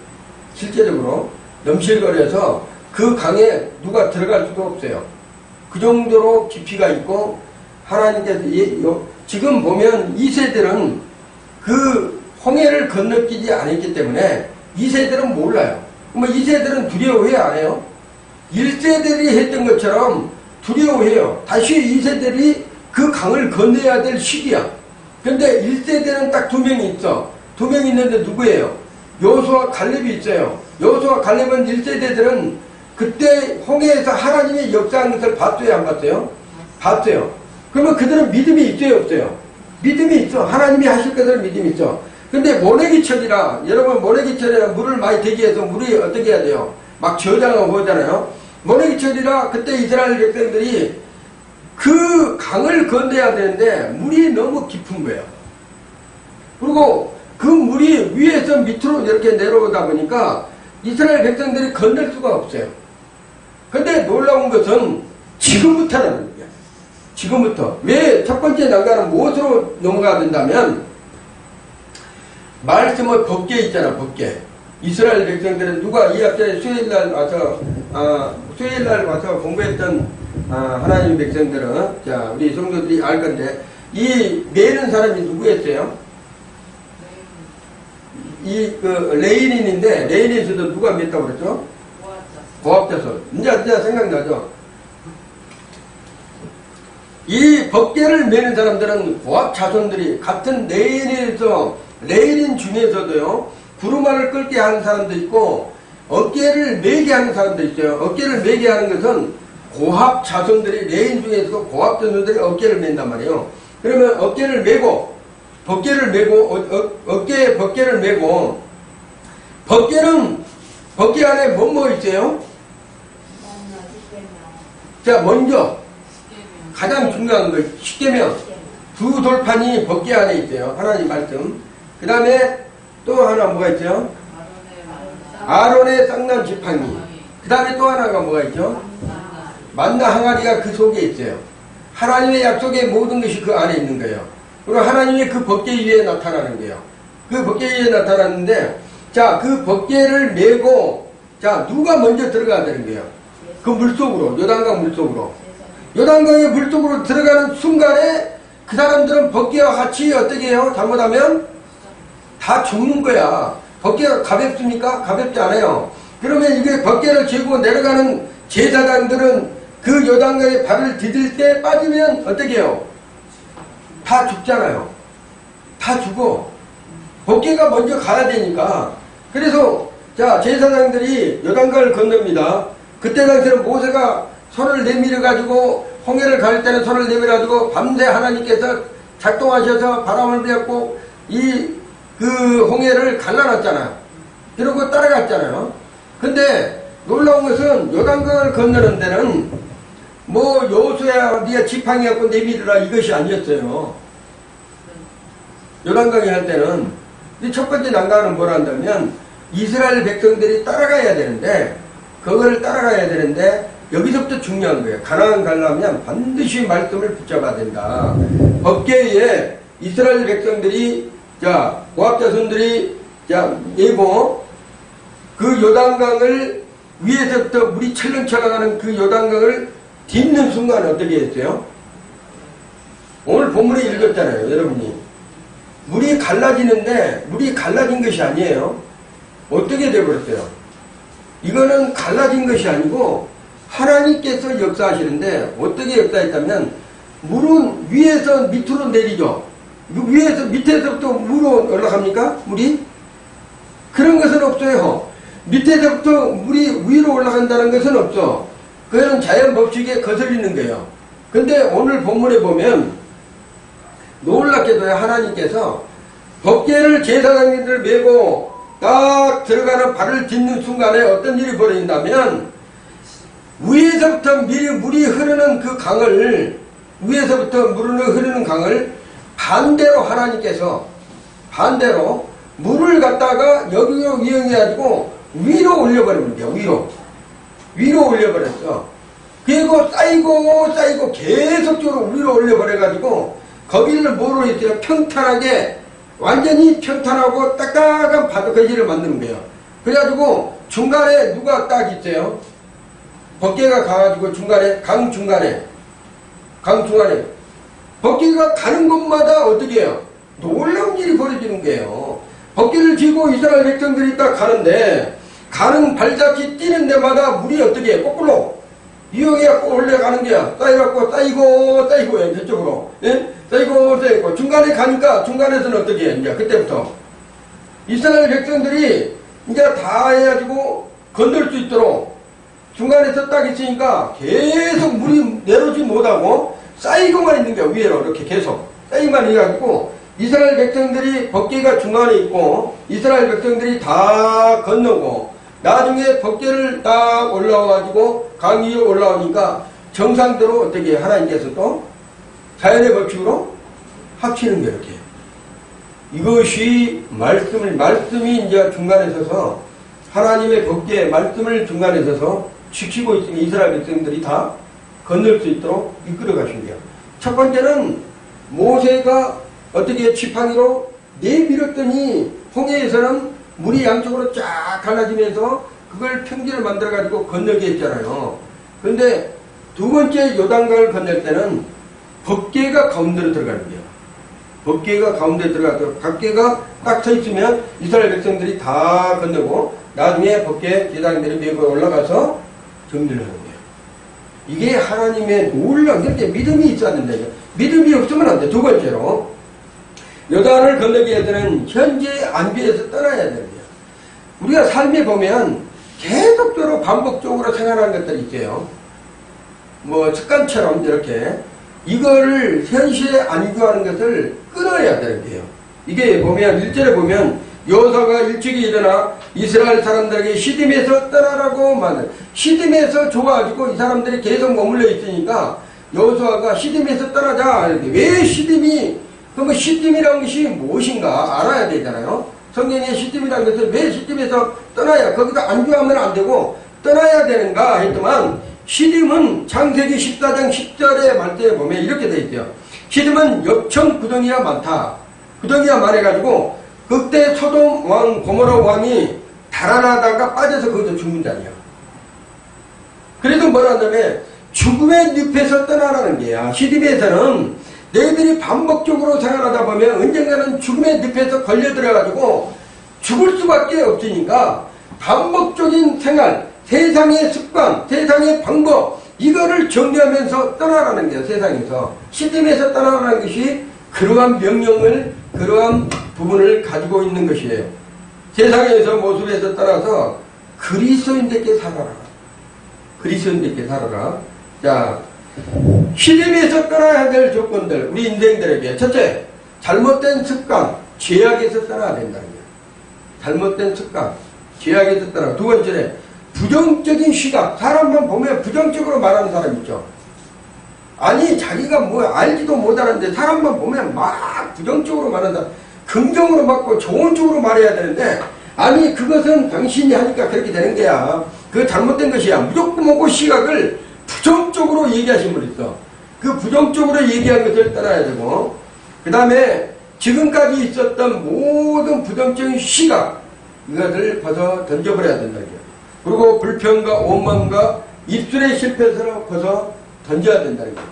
실제적으로 넘실거려서 그 강에 누가 들어갈 수도 없어요. 그 정도로 깊이가 있고 하나님께서 지금 보면 2세들은 그 홍해를 건너뛰지 않았기 때문에 2세들은 몰라요. 뭐 2세들은 두려워해 안 해요? 1세들이 했던 것처럼 두려워해요. 다시 2세들이 그 강을 건너야 될 시기야. 근데 1세대는 딱 2명이 있어. 2명이 있는데 누구예요? 여호수아 갈렙이 있어요. 여호수아 갈렙은 1세대들은 그때 홍해에서 하나님의 역사하는 것을 봤어요, 안 봤어요? 봤어요. 그러면 그들은 믿음이 있어요, 없어요? 믿음이 있어. 하나님이 하실 것을 믿음이 있어. 근데 모내기철이라, 여러분 모내기철이라 물을 많이 대기해서 물이 어떻게 해야 돼요? 막 저장하고 그러잖아요. 모내기철이라 그때 이스라엘 백성들이 그 강을 건너야 되는데 물이 너무 깊은 거예요. 그리고 그 물이 위에서 밑으로 이렇게 내려오다 보니까 이스라엘 백성들이 건널 수가 없어요. 근데 놀라운 것은 지금부터라는 거예요. 지금부터. 왜 첫 번째 난관은 무엇으로 넘어가야 된다면 말씀의 법궤 있잖아, 법궤. 이스라엘 백성들은 누가 이 앞전에 수요일날 와서 공부했던 하나님 백성들은 자 우리 성도들이 알 건데 이 매는 사람이 누구였어요? 이 레인인인데 레인에서도 누가 맸다고 그랬죠? 고압자손. 이제 생각나죠? 이 법궤를 매는 사람들은 고압자손들이 같은 레인인 중에서도요 구루마를 끌게 하는 사람도 있고 어깨를 매게 하는 사람도 있어요. 어깨를 매게 하는 것은 고압 자손들이 레인 중에서도 고압 자손들이 어깨를 맨단 말이에요. 그러면 어깨를 매고 법궤를 매고 어깨에 법궤를 매고 법궤는 법궤 안에 뭐 있어요? 자 먼저 가장 중요한 거 십계명 두 돌판이 법궤 안에 있어요. 하나님 말씀. 그 다음에 또 하나 뭐가 있죠? 아론의 쌍난 지팡이. 그 다음에 또 하나가 뭐가 있죠? 만나 항아리가 그 속에 있어요. 하나님의 약속의 모든 것이 그 안에 있는 거예요. 그리고 하나님의 그 법궤 위에 나타나는 거예요. 그 법궤 위에 나타났는데 자, 그 법궤를 메고 자, 누가 먼저 들어가야 되는 거예요? 그 물속으로, 요단강 물속으로. 요단강의 물속으로 들어가는 순간에 그 사람들은 법궤와 같이 어떻게 해요? 잘못하면 다 죽는 거야. 법궤가 가볍습니까? 가볍지 않아요. 그러면 이게 법궤를 쥐고 내려가는 제사장들은 그 요단강에 발을 디딜 때 빠지면 어떻게 해요? 다 죽잖아요. 다 죽어. 법궤가 먼저 가야 되니까. 그래서 자 제사장들이 요단강을 건넙니다. 그때 당시에는 모세가 손을 내밀어 가지고 홍해를 갈 때는 손을 내밀어 가지고 밤새 하나님께서 작동하셔서 바람을 부렸고 그 홍해를 갈라놨잖아요. 그러고 따라갔잖아요. 근데 놀라운 것은 요단강을 건너는 데는 뭐 여호수아야 네가 지팡이 갖고 내밀으라 이것이 아니었어요. 요단강에 할 때는 첫 번째 난관은 뭐라 한다면 이스라엘 백성들이 따라가야 되는데 그거를 따라가야 되는데 여기서부터 중요한 거예요. 가나안 가려면 반드시 말씀을 붙잡아야 된다. 법궤에 이스라엘 백성들이 자 고압자손들이 자 예고 그 요단강을 위에서부터 물이 철렁철렁하는 그 요단강을 딛는 순간 어떻게 했어요? 오늘 본문에 읽었잖아요, 여러분이. 물이 갈라지는데 물이 갈라진 것이 아니에요. 어떻게 되어버렸어요? 이거는 갈라진 것이 아니고 하나님께서 역사하시는데 어떻게 역사했다면 물은 위에서 밑으로 내리죠. 위에서 밑에서부터 물로 올라갑니까? 물이? 그런 것은 없어요. 밑에서부터 물이 위로 올라간다는 것은 없어. 그건 자연 법칙에 거슬리는 거예요. 근데 오늘 본문에 보면 놀랍게도 하나님께서 법궤를 제사장님들 메고 딱 들어가는 발을 딛는 순간에 어떤 일이 벌어진다면 위에서부터 물이 흐르는 그 강을 위에서부터 물을 흐르는 강을 반대로 하나님께서 반대로 물을 갖다가 여기로 이용해가지고 위로 올려버리는 거예요. 위로. 위로 올려버렸어. 그리고 쌓이고 계속적으로 위로 올려버려가지고 거기를 뭐로 했어요? 평탄하게, 완전히 평탄하고 딱딱한 바둑거지를 만드는 거예요. 그래가지고 중간에 누가 딱 있어요? 법계가 가가지고 강 중간에 법계가 가는 곳마다 어떻게 해요? 놀라운 일이 벌어지는 거예요. 법계를 쥐고 이스라엘 백성들이 딱 가는데, 가는 발자취 뛰는 데마다 물이 어떻게 해? 거꾸로 이용해갖고 올라가는 게야. 쌓이고 저쪽으로. 예? 쌓이고 중간에 가니까, 중간에서는 어떻게 해? 이제 그때부터 이스라엘 백성들이 이제 다 해가지고 건널 수 있도록 중간에서 딱 있으니까 계속 물이 내려오지 못하고 쌓이고만 있는 거야. 위로 이렇게 계속 쌓이만 해가지고 이스라엘 백성들이 법궤가 중간에 있고 이스라엘 백성들이 다 건너고 나중에 법궤를 딱 올라와가지고 강 위에 올라오니까 정상대로 어떻게 하나님께서 또 자연의 법칙으로 합치는 거예요. 이렇게. 이것이 말씀이 이제 중간에 서서 하나님의 법궤 말씀을 중간에 서서 지키고 있으니 이스라엘 백성들이 다 건널 수 있도록 이끌어 가신 거예요. 첫 번째는 모세가 어떻게 지팡이로 내밀었더니 홍해에서는 물이 양쪽으로 쫙 갈라지면서 그걸 평지를 만들어 가지고 건너게 했잖아요. 그런데 두 번째 요단강을 건널 때는 법궤가 가운데로 들어가는 거예요. 법궤가 가운데 들어가서 법궤가 딱 서 있으면 이스라엘 백성들이 다 건너고 나중에 법궤 제사장들이 메고 올라가서 정리를 하는 거예요. 이게 하나님의 놀라운, 그렇게 믿음이 있어야 된다. 믿음이 없으면 안 돼. 두 번째로 요단을 건너기 위해서는 현재 안주에서 떠나야 되는 거예요. 우리가 삶에 보면 계속적으로 반복적으로 생활하는 것들이 있어요. 뭐 습관처럼 이렇게 이거를 현실에 안주하는 것을 끊어야 되는 거예요. 이게 보면 1절에 보면 여호수아가 일찍이 일어나 이스라엘 사람들에게 시딤에서 떠나라고 말해. 시딤에서 좋아가지고 이 사람들이 계속 머물러 있으니까 여호수아가 시딤에서 떠나자. 왜 시딤이, 그럼 시딤이라는 것이 무엇인가 알아야 되잖아요. 성경에 시딤이라는 것을 왜 시딤에서 떠나야, 거기다 안주하면 안 되고 떠나야 되는가 했더만, 시딤은 창세기 14장 10절의 말씀에 보면 이렇게 되어 있어요. 시딤은 엽청 구덩이가 많다. 구덩이가 많아가지고 그때 소돔 왕 고모라 왕이 달아나다가 빠져서 거기서 죽는 자리야. 그래도 뭐라 하냐면 죽음의 늪에서 떠나라는 게야. 시딤에서는 너희들이 반복적으로 생활하다 보면 언젠가는 죽음의 늪에서 걸려들어가지고 죽을 수밖에 없으니까 반복적인 생활, 세상의 습관, 세상의 방법, 이거를 정리하면서 떠나라는 거예요. 세상에서. 시딤에서 떠나라는 것이 그러한 명령을, 그러한 부분을 가지고 있는 것이에요. 세상에서 모습에서 떠나서 그리스도인들께 살아라. 그리스도인들께 살아라. 자, 시딤에서 떠나야 될 조건들, 우리 인생들에게. 첫째, 잘못된 습관, 죄악에서 떠나야 된다는 거예요. 잘못된 습관, 죄악에서 떠나. 두 번째는 부정적인 시각. 사람만 보면 부정적으로 말하는 사람 있죠. 아니 자기가 뭐 알지도 못하는데 사람만 보면 막 부정적으로 말한다. 긍정으로 맞고 좋은 쪽으로 말해야 되는데, 아니 그것은 당신이 하니까 그렇게 되는 거야. 그거 잘못된 것이야. 무조건 보고 시각을 부정적으로 얘기하신 분 있어. 그 부정적으로 얘기한 것을 떠나야 되고, 그 다음에 지금까지 있었던 모든 부정적인 시각, 이것을 벗어 던져버려야 된다. 그리고 불평과 오만과 입술의 실패를 벗어 던져야 된다는 거예요.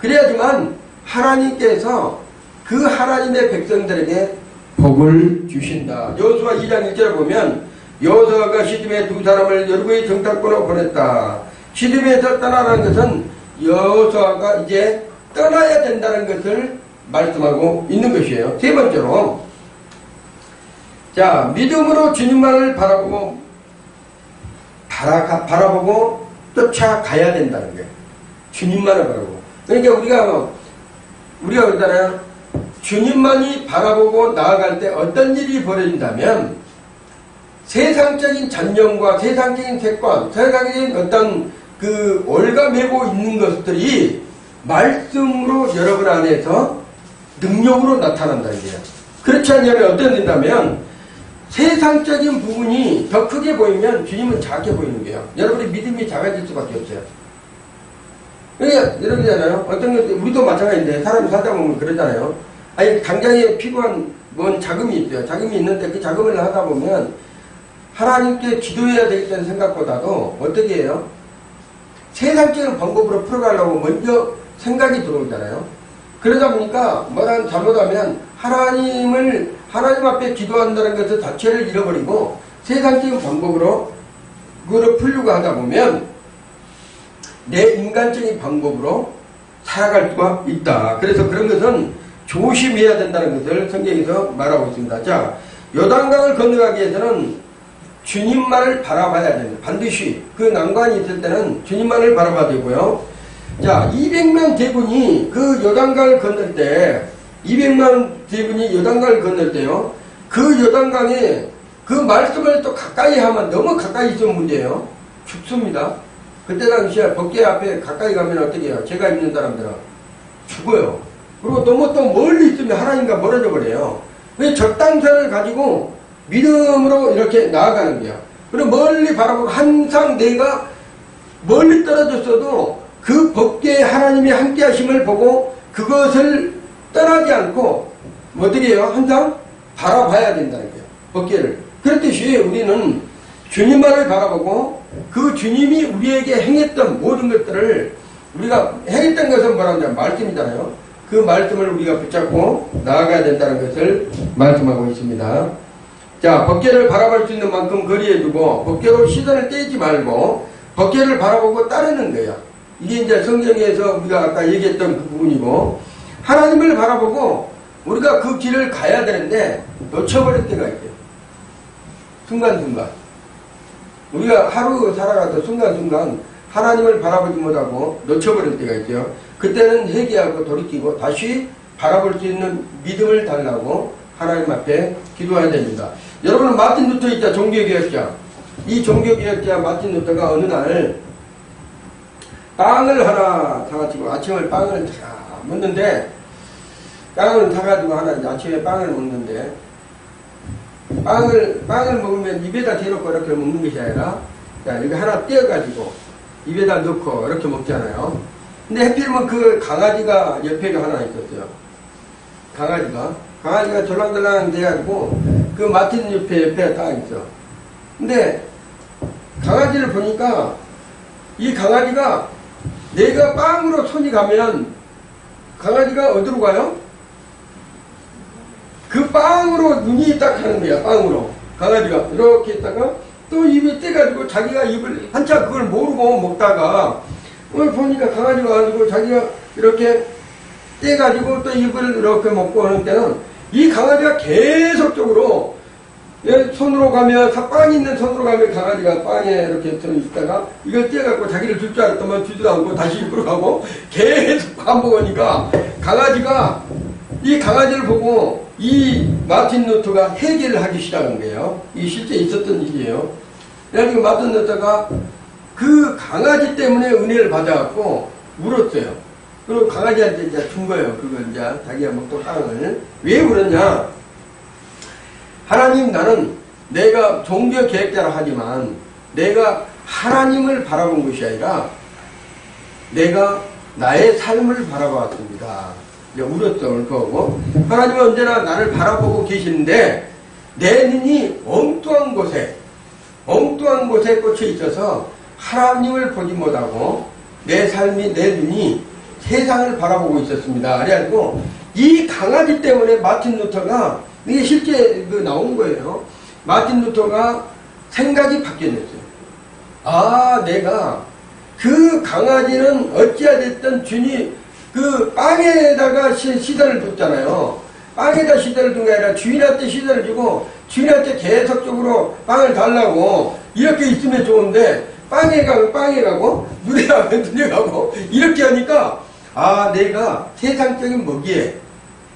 그래야지만 하나님께서 그 하나님의 백성들에게 복을 주신다. 여호수아 2장 1절에 보면 여호수아가 시딤에 두 사람을 여리고의 정탐꾼으로 보냈다. 시딤에서 떠나라는 것은 여호수아가 이제 떠나야 된다는 것을 말씀하고 있는 것이에요. 세 번째로, 자, 믿음으로 주님만을 바라보고 쫓아가야 된다는 거예요. 주님만을 바라보고. 그러니까 우리가 그러잖아요. 주님만이 바라보고 나아갈 때 어떤 일이 벌어진다면 세상적인 전념과 세상적인 객관, 세상적인 어떤 그 올가매고 있는 것들이 말씀으로 여러분 안에서 능력으로 나타난다는 거예요. 그렇지 않으면 어떤 된다면 세상적인 부분이 더 크게 보이면 주님은 작게 보이는 거예요. 여러분의 믿음이 작아질 수밖에 없어요. 그러니까 이러잖아요. 어떤 게 우리도 마찬가지인데 사람이 살다 보면 그러잖아요. 아니 당장에 필요한 뭔 자금이 있어요. 자금이 있는데 그 자금을 하다 보면 하나님께 기도해야 되겠다는 생각보다도 어떻게 해요? 세상적인 방법으로 풀어가려고 먼저 생각이 들어오잖아요. 그러다 보니까 뭐라는 잘못하면 하나님 앞에 기도한다는 것을 자체를 잃어버리고 세상적인 방법으로 그거를 풀려고 하다 보면 내 인간적인 방법으로 살아갈 수가 있다. 그래서 그런 것은 조심해야 된다는 것을 성경에서 말하고 있습니다. 자, 요단강을 건너가기 위해서는 주님만을 바라봐야 됩니다. 반드시 그 난관이 있을 때는 주님만을 바라봐야 되고요. 자, 200만 대군이 그 요단강을 건널 때 200만 대군이 요단강을 건널 때요. 그 요단강에 그 말씀을 또 가까이 하면 너무 가까이 있으면 문제예요. 죽습니다. 그때 당시에 법궤 앞에 가까이 가면 어떻게 해요? 죄가 있는 사람들은 죽어요. 그리고 너무 또 멀리 있으면 하나님과 멀어져 버려요. 왜 적당선을 가지고 믿음으로 이렇게 나아가는 거야. 그리고 멀리 바라보고 항상 내가 멀리 떨어졌어도 그 법궤에 하나님의 함께 하심을 보고 그것을 떠나지 않고 어떻게 해요? 항상 바라봐야 된다는 거예요. 법궤를. 그렇듯이 우리는 주님만을 바라보고 그 주님이 우리에게 행했던 모든 것들을 우리가 행했던 것은 뭐라냐? 말씀이잖아요. 그 말씀을 우리가 붙잡고 나아가야 된다는 것을 말씀하고 있습니다. 자, 법궤를 바라볼 수 있는 만큼 거리에 두고 법궤로 시선을 떼지 말고 법궤를 바라보고 따르는 거야. 이게 이제 성경에서 우리가 아까 얘기했던 그 부분이고 하나님을 바라보고 우리가 그 길을 가야 되는데 놓쳐버릴 때가 있대요. 순간순간. 우리가 하루 살아가서 순간순간 하나님을 바라보지 못하고 놓쳐버릴 때가 있죠. 그때는 회개하고 돌이키고 다시 바라볼 수 있는 믿음을 달라고 하나님 앞에 기도해야 됩니다. 여러분은 마틴 루터 있자 종교개혁자. 이 종교개혁자 마틴 루터가 어느 날 빵을 하나 사가지고 아침을 빵을 다 먹는데 빵을 사가지고 하나 아침에 빵을 먹는데 빵을 먹으면 입에다 대놓고 이렇게 먹는 것이 아니라 자, 여기 하나 떼어가지고 입에다 넣고 이렇게 먹잖아요. 근데 하필이면 그 강아지가 옆에가 하나 있었어요. 강아지가 졸랑졸랑 돼가지고 그 마틴 옆에 딱 있어. 근데 강아지를 보니까 이 강아지가 내가 빵으로 손이 가면 강아지가 어디로 가요? 그 빵으로 눈이 딱 가는 거야. 빵으로 강아지가 이렇게 있다가 또 입에 떼가지고 자기가 입을 한참 그걸 모르고 먹다가 오늘 보니까 강아지가 가지고 자기가 이렇게 떼가지고 또 입을 이렇게 먹고 하는 때는 이 강아지가 계속적으로 손으로 가면 빵이 있는 손으로 가면 강아지가 빵에 이렇게 있다가 이걸 떼갖고 자기를 줄 줄 알았더만 주지도 않고 다시 입으로 가고 계속 반복하니까 강아지가 이 강아지를 보고 이 마틴 루터가 회개를 하기 시작한 거예요. 이 실제 있었던 일이에요. 그래가지고 마틴 루터가 그 강아지 때문에 은혜를 받아갖고 울었어요. 그리고 강아지한테 이제 준 거예요. 그걸 이제 자기가 먹던 빵을. 왜 울었냐? 하나님, 나는 내가 종교 계획자라 하지만 내가 하나님을 바라본 것이 아니라 내가 나의 삶을 바라봤습니다. 울었어, 울고. 하나님은 언제나 나를 바라보고 계시는데 내 눈이 엉뚱한 곳에 꽂혀 있어서 하나님을 보지 못하고 내 삶이, 내 눈이 세상을 바라보고 있었습니다. 그래가지고 이 강아지 때문에 마틴 루터가, 이게 실제 나온 거예요. 마틴 루터가 생각이 바뀌어졌어요. 아, 내가 그 강아지는 어찌하됐든 주님 그 빵에다가 시선을 뒀잖아요. 빵에다 시선을 둔 게 아니라 주인한테 시선을 주고 주인한테 계속적으로 빵을 달라고 이렇게 있으면 좋은데 빵에 가고 눈에 가면 눈에 가고 이렇게 하니까 아, 내가 세상적인 먹이에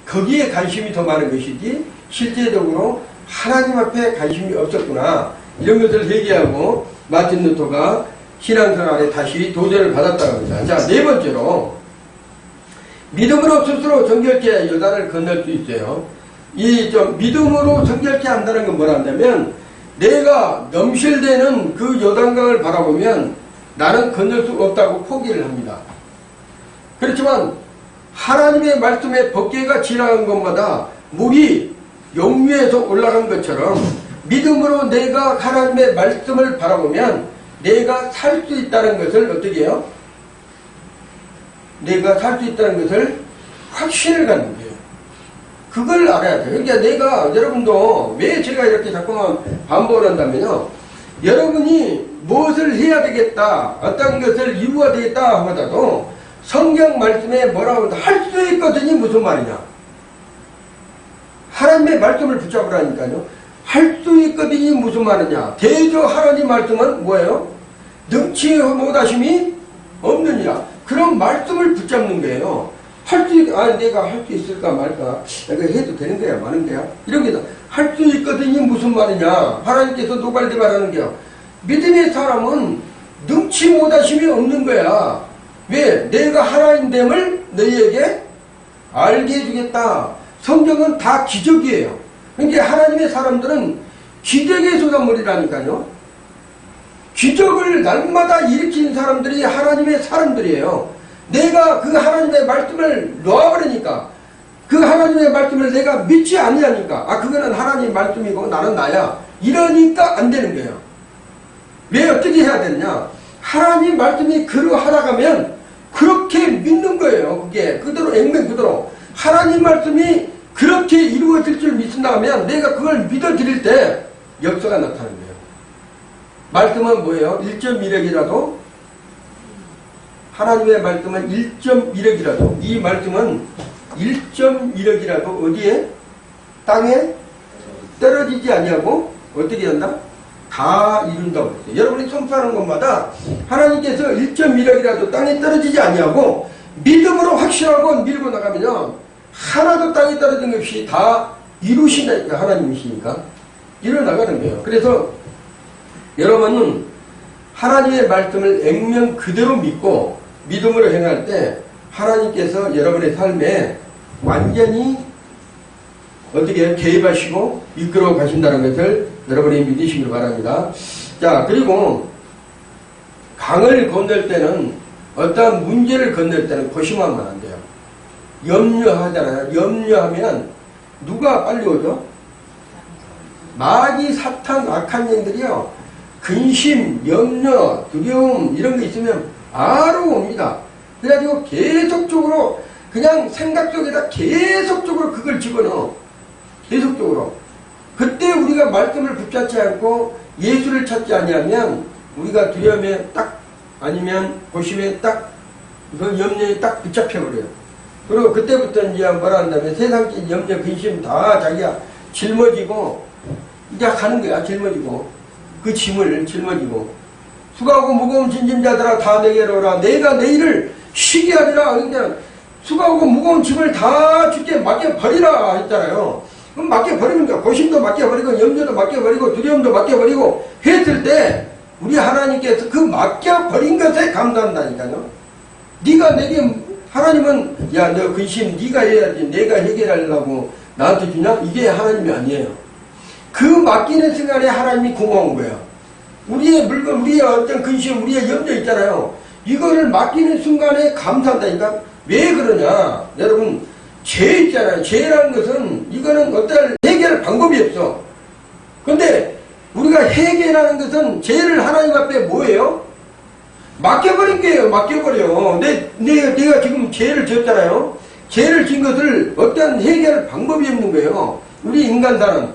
거기에 관심이 더 많은 것이지 실제적으로 하나님 앞에 관심이 없었구나. 이런 것을 회개하고 마틴 루터가 신앙생활에 다시 도전을 받았다고 합니다. 자, 네 번째로 믿음으로 스스로 정결케 요단을 건널 수 있어요. 이 좀 믿음으로 정결케 한다는 건 뭐라 한다면, 내가 넘실대는 그 요단강을 바라보면 나는 건널 수 없다고 포기를 합니다. 그렇지만 하나님의 말씀에 법궤가 지나간 것마다 물이 용류에서 올라간 것처럼 믿음으로 내가 하나님의 말씀을 바라보면 내가 살 수 있다는 것을 어떻게 해요? 내가 살 수 있다는 것을 확신을 갖는 거예요. 그걸 알아야 돼요. 그러니까 내가, 여러분도 왜 제가 이렇게 자꾸만 반복을 한다면요, 여러분이 무엇을 해야 되겠다, 어떤 것을 이루어야 되겠다 하더라도 성경 말씀에 뭐라고 할 수 있거든요. 무슨 말이냐? 하나님의 말씀을 붙잡으라니까요. 할 수 있거든요. 무슨 말이냐? 대저 하나님 말씀은 뭐예요? 능치 못하심이 없느니라. 그런 말씀을 붙잡는 거예요. 내가 할 수 있을까 말까? 내가 해도 되는 거야, 마는 거야? 이런 게 할 수 있거든요. 무슨 말이냐? 하나님께서 노발대 말하는 게요. 믿음의 사람은 능치 못하심이 없는 거야. 왜? 내가 하나님됨을 너희에게 알게 해주겠다. 성경은 다 기적이에요. 그러니까 하나님의 사람들은 기적의 소산물이라니까요. 기적을 날마다 일으키는 사람들이 하나님의 사람들이에요. 내가 그 하나님의 말씀을 놓아버리니까, 그 하나님의 말씀을 내가 믿지 아니하니까, 그거는 하나님의 말씀이고 나는 나야, 이러니까 안 되는 거예요. 왜 어떻게 해야 되느냐? 하나님 말씀이 그러하다가면 그렇게 믿는 거예요. 그게 그대로 액면 그대로 하나님 말씀이 그렇게 이루어질 줄 믿는다면 내가 그걸 믿어드릴 때 역사가 나타나는 거예요. 말씀은 뭐예요? 1.1억이라도, 하나님의 말씀은 1.1억이라도, 이 말씀은 1.1억이라도 어디에? 땅에 떨어지지 아니하고 어떻게 한다? 다 이룬다고 그랬어요. 여러분이 선포하는 것마다 하나님께서 1.1억이라도 땅에 떨어지지 아니하고 믿음으로 확신하고 밀고 나가면요, 하나도 땅에 떨어진 것 없이 다 이루신다니까. 하나님이시니까 이뤄나가는 거예요. 그래서 여러분은 하나님의 말씀을 액면 그대로 믿고 믿음으로 행할 때 하나님께서 여러분의 삶에 완전히 어떻게 개입하시고 이끌어 가신다는 것을 여러분이 믿으시길 바랍니다. 자, 그리고 강을 건널 때는, 어떠한 문제를 건널 때는 고심하면 안 돼요. 염려하잖아요. 염려하면 누가 빨리 오죠? 마귀, 사탄, 악한 영들이요, 근심, 염려, 두려움 이런 게 있으면 바로 옵니다. 그래가지고 계속적으로 그냥 생각 속에다 계속적으로 그걸 집어넣어. 계속적으로. 그때 우리가 말씀을 붙잡지 않고 예수를 찾지 아니하면 우리가 두려움에 딱, 아니면 고심에 딱, 그 염려에 딱 붙잡혀버려요. 그리고 그때부터 이제 뭐라 한다면 세상적인 염려, 근심 다 자기가 짊어지고 이제 가는 거야. 짊어지고 그 짐을 짊어지고, 수고하고 무거운 짐자들아 다 내게로 오라. 내가 너희를 쉬게 하리라. 그러니까 수고하고 무거운 짐을 다 주께 맡겨버리라 했잖아요. 그럼 맡겨버리니까 고심도 맡겨버리고 염려도 맡겨버리고 두려움도 맡겨버리고 했을 때 우리 하나님께서 그 맡겨버린 것에 감사한다니까요. 네가 내게, 하나님은 야, 너 근심 네가 해야지, 내가 해결하려고 나한테 주냐? 이게 하나님이 아니에요. 그 맡기는 순간에 하나님이 고마운 거야. 우리의 물건, 우리의 어떤 근심, 우리의 염려 있잖아요. 이거를 맡기는 순간에 감사한다니까. 왜 그러냐? 여러분, 죄 있잖아요. 죄라는 것은 이거는 어떤 해결 방법이 없어. 근데 우리가 해결하는 것은 죄를 하나님 앞에 뭐예요? 맡겨버린 거예요. 맡겨버려. 내가 지금 죄를 지었잖아요. 죄를 지은 것을 어떤 해결 방법이 없는 거예요. 우리 인간사는.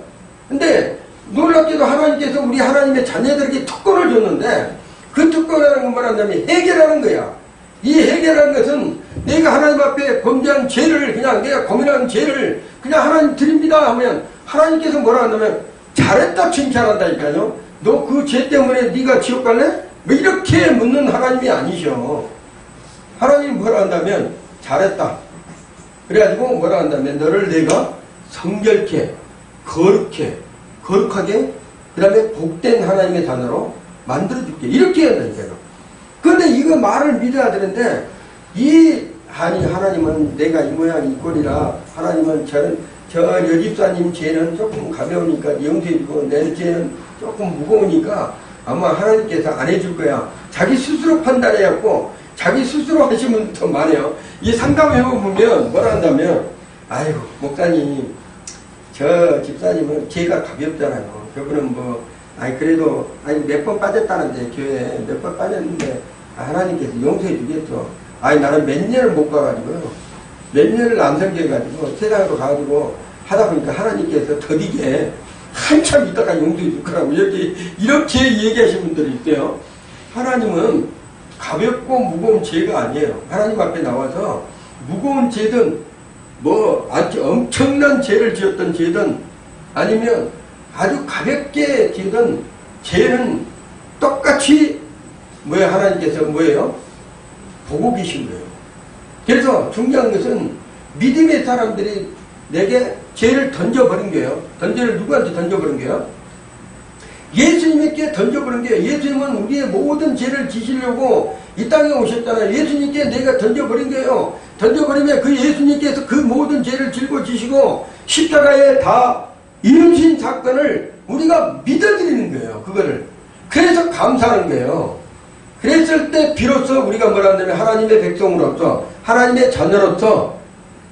근데 놀랍게도 하나님께서 우리 하나님의 자녀들에게 특권을 줬는데, 그 특권이라는 건 뭐라냐면 해결하는 거야. 이 해결하는 것은 내가 하나님 앞에 범죄한 죄를, 그냥 내가 고민하는 죄를 그냥 하나님 드립니다 하면 하나님께서 뭐라 한다면 잘했다 칭찬한다니까요. 너 그 죄 때문에 네가 지옥 갈래? 뭐 이렇게 묻는 하나님이 아니셔. 하나님 뭐라 한다면 잘했다. 그래가지고 뭐라 한다면 너를 내가 성결케, 거룩하게, 그 다음에 복된 하나님의 자녀로 만들어줄게. 이렇게 한다니까요. 그런데 이거 말을 믿어야 되는데, 하나님은 내가 이 모양 이 꼴이라, 하나님은 저는 저 여집사님 죄는 조금 가벼우니까 용서해주고 내 죄는 조금 무거우니까 아마 하나님께서 안 해줄 거야. 자기 스스로 판단해갖고 자기 스스로 하시는 분도 더 많아요. 이 상담해보면 뭐라 한다면, 아이고 목사님 저 집사님은 죄가 가볍잖아요. 그분은 뭐 아니 그래도 아니 몇 번 빠졌다는데 교회에 몇 번 빠졌는데 하나님께서 용서해 주겠죠. 아니 나는 몇 년을 못 가가지고 몇 년을 안 섬겨가지고 세상으로 가가지고 하다 보니까 하나님께서 더디게 한참 있다가 용서해 줄 거라고 이렇게 얘기하시는 분들이 있어요. 하나님은 가볍고 무거운 죄가 아니에요. 하나님 앞에 나와서 무거운 죄든 뭐 아주 엄청난 죄를 지었던 죄든 아니면 아주 가볍게 지던 죄는 똑같이 하나님께서 뭐예요? 보고 계신 거예요. 그래서 중요한 것은 믿음의 사람들이 내게 죄를 던져버린 거예요. 던져를 누구한테 던져버린 거예요? 예수님께 던져버린 거예요. 예수님은 우리의 모든 죄를 지시려고 이 땅에 오셨잖아요. 예수님께 내가 던져버린 거예요. 던져버리면 그 예수님께서 그 모든 죄를 짊어지시고 십자가에 다 이루신 사건을 우리가 믿어드리는 거예요. 그거를. 그래서 감사하는 거예요. 그랬을 때 비로소 우리가 뭐라 한다면 하나님의 백성으로서 하나님의 자녀로서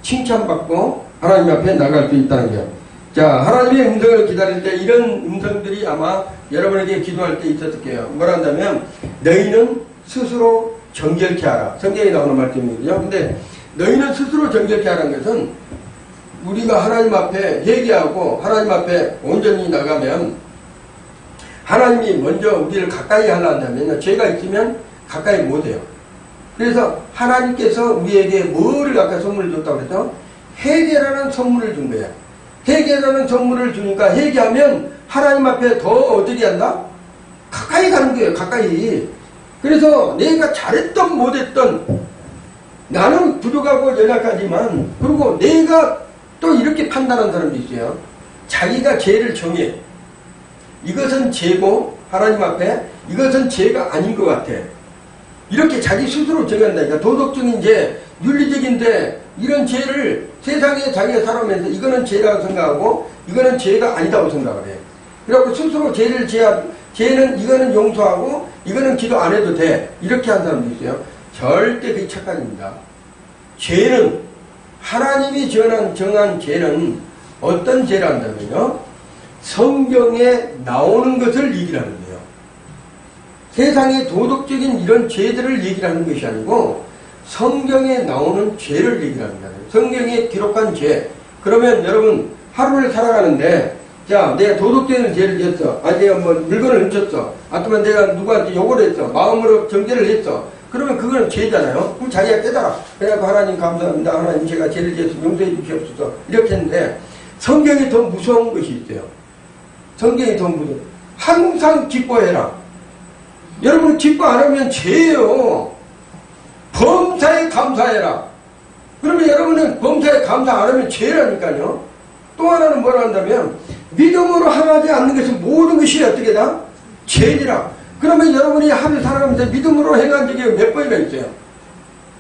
칭찬받고 하나님 앞에 나갈 수 있다는 거예요. 자, 하나님의 음성을 기다릴 때 이런 음성들이 아마 여러분에게 기도할 때 있었을 거예요. 뭐라 한다면 너희는 스스로 정결케 하라. 성경에 나오는 말씀이거든요. 근데 너희는 스스로 정결케 하라는 것은 우리가 하나님 앞에 회개하고 하나님 앞에 온전히 나가면 하나님이 먼저 우리를 가까이 하려면 죄가 있으면 가까이 못해요. 그래서 하나님께서 우리에게 뭐를 아까 선물을 줬다고 그랬죠? 회개라는 선물을 준 거예요. 회개라는 선물을 주니까 회개하면 하나님 앞에 더 어떻게 한다? 가까이 가는 거예요. 가까이. 그래서 내가 잘했던 못했던 나는 부족하고 연약하지만 그리고 내가 또 이렇게 판단하는 사람도 있어요. 자기가 죄를 정해. 이것은 죄고 하나님 앞에 이것은 죄가 아닌 것 같아. 이렇게 자기 스스로 정한다니까. 도덕적인 죄, 윤리적인 죄 이런 죄를 세상에 자기가 살아오면서 이거는 죄라고 생각하고 이거는 죄가 아니다고 생각을 해요. 그래갖고 스스로 죄를 죄는 이거는 용서하고 이거는 기도 안 해도 돼. 이렇게 한 사람도 있어요. 절대 그게 착각입니다. 죄는 하나님이 정한 죄는 어떤 죄라 한다면요. 성경에 나오는 것을 얘기하는 거예요. 세상의 도덕적인 이런 죄들을 얘기하는 것이 아니고 성경에 나오는 죄를 얘기하는 거예요. 성경에 기록한 죄. 그러면 여러분 하루를 살아가는데 자 내가 도덕적인 죄를 지었어. 내가 뭐 물건을 훔쳤어. 아니면 내가 누구한테 욕을 했어. 마음으로 정죄를 했어. 그러면 그거는 죄잖아요. 그럼 자기가 깨달아. 그래갖고 하나님 감사합니다. 하나님 제가 죄를 지어서 용서해 주시옵소서. 이렇게 했는데 성경이 더 무서운 것이 있어요. 성경이 더 무서워. 항상 기뻐해라. 여러분 기뻐 안 하면 죄예요. 범사에 감사해라. 그러면 여러분은 범사에 감사 안 하면 죄라니까요. 또 하나는 뭐라 한다면 믿음으로 행하지 않는 것은 모든 것이 어떻게 다? 죄니라. 그러면 여러분이 하루 살아가면서 믿음으로 행한 적이 몇 번이나 있어요.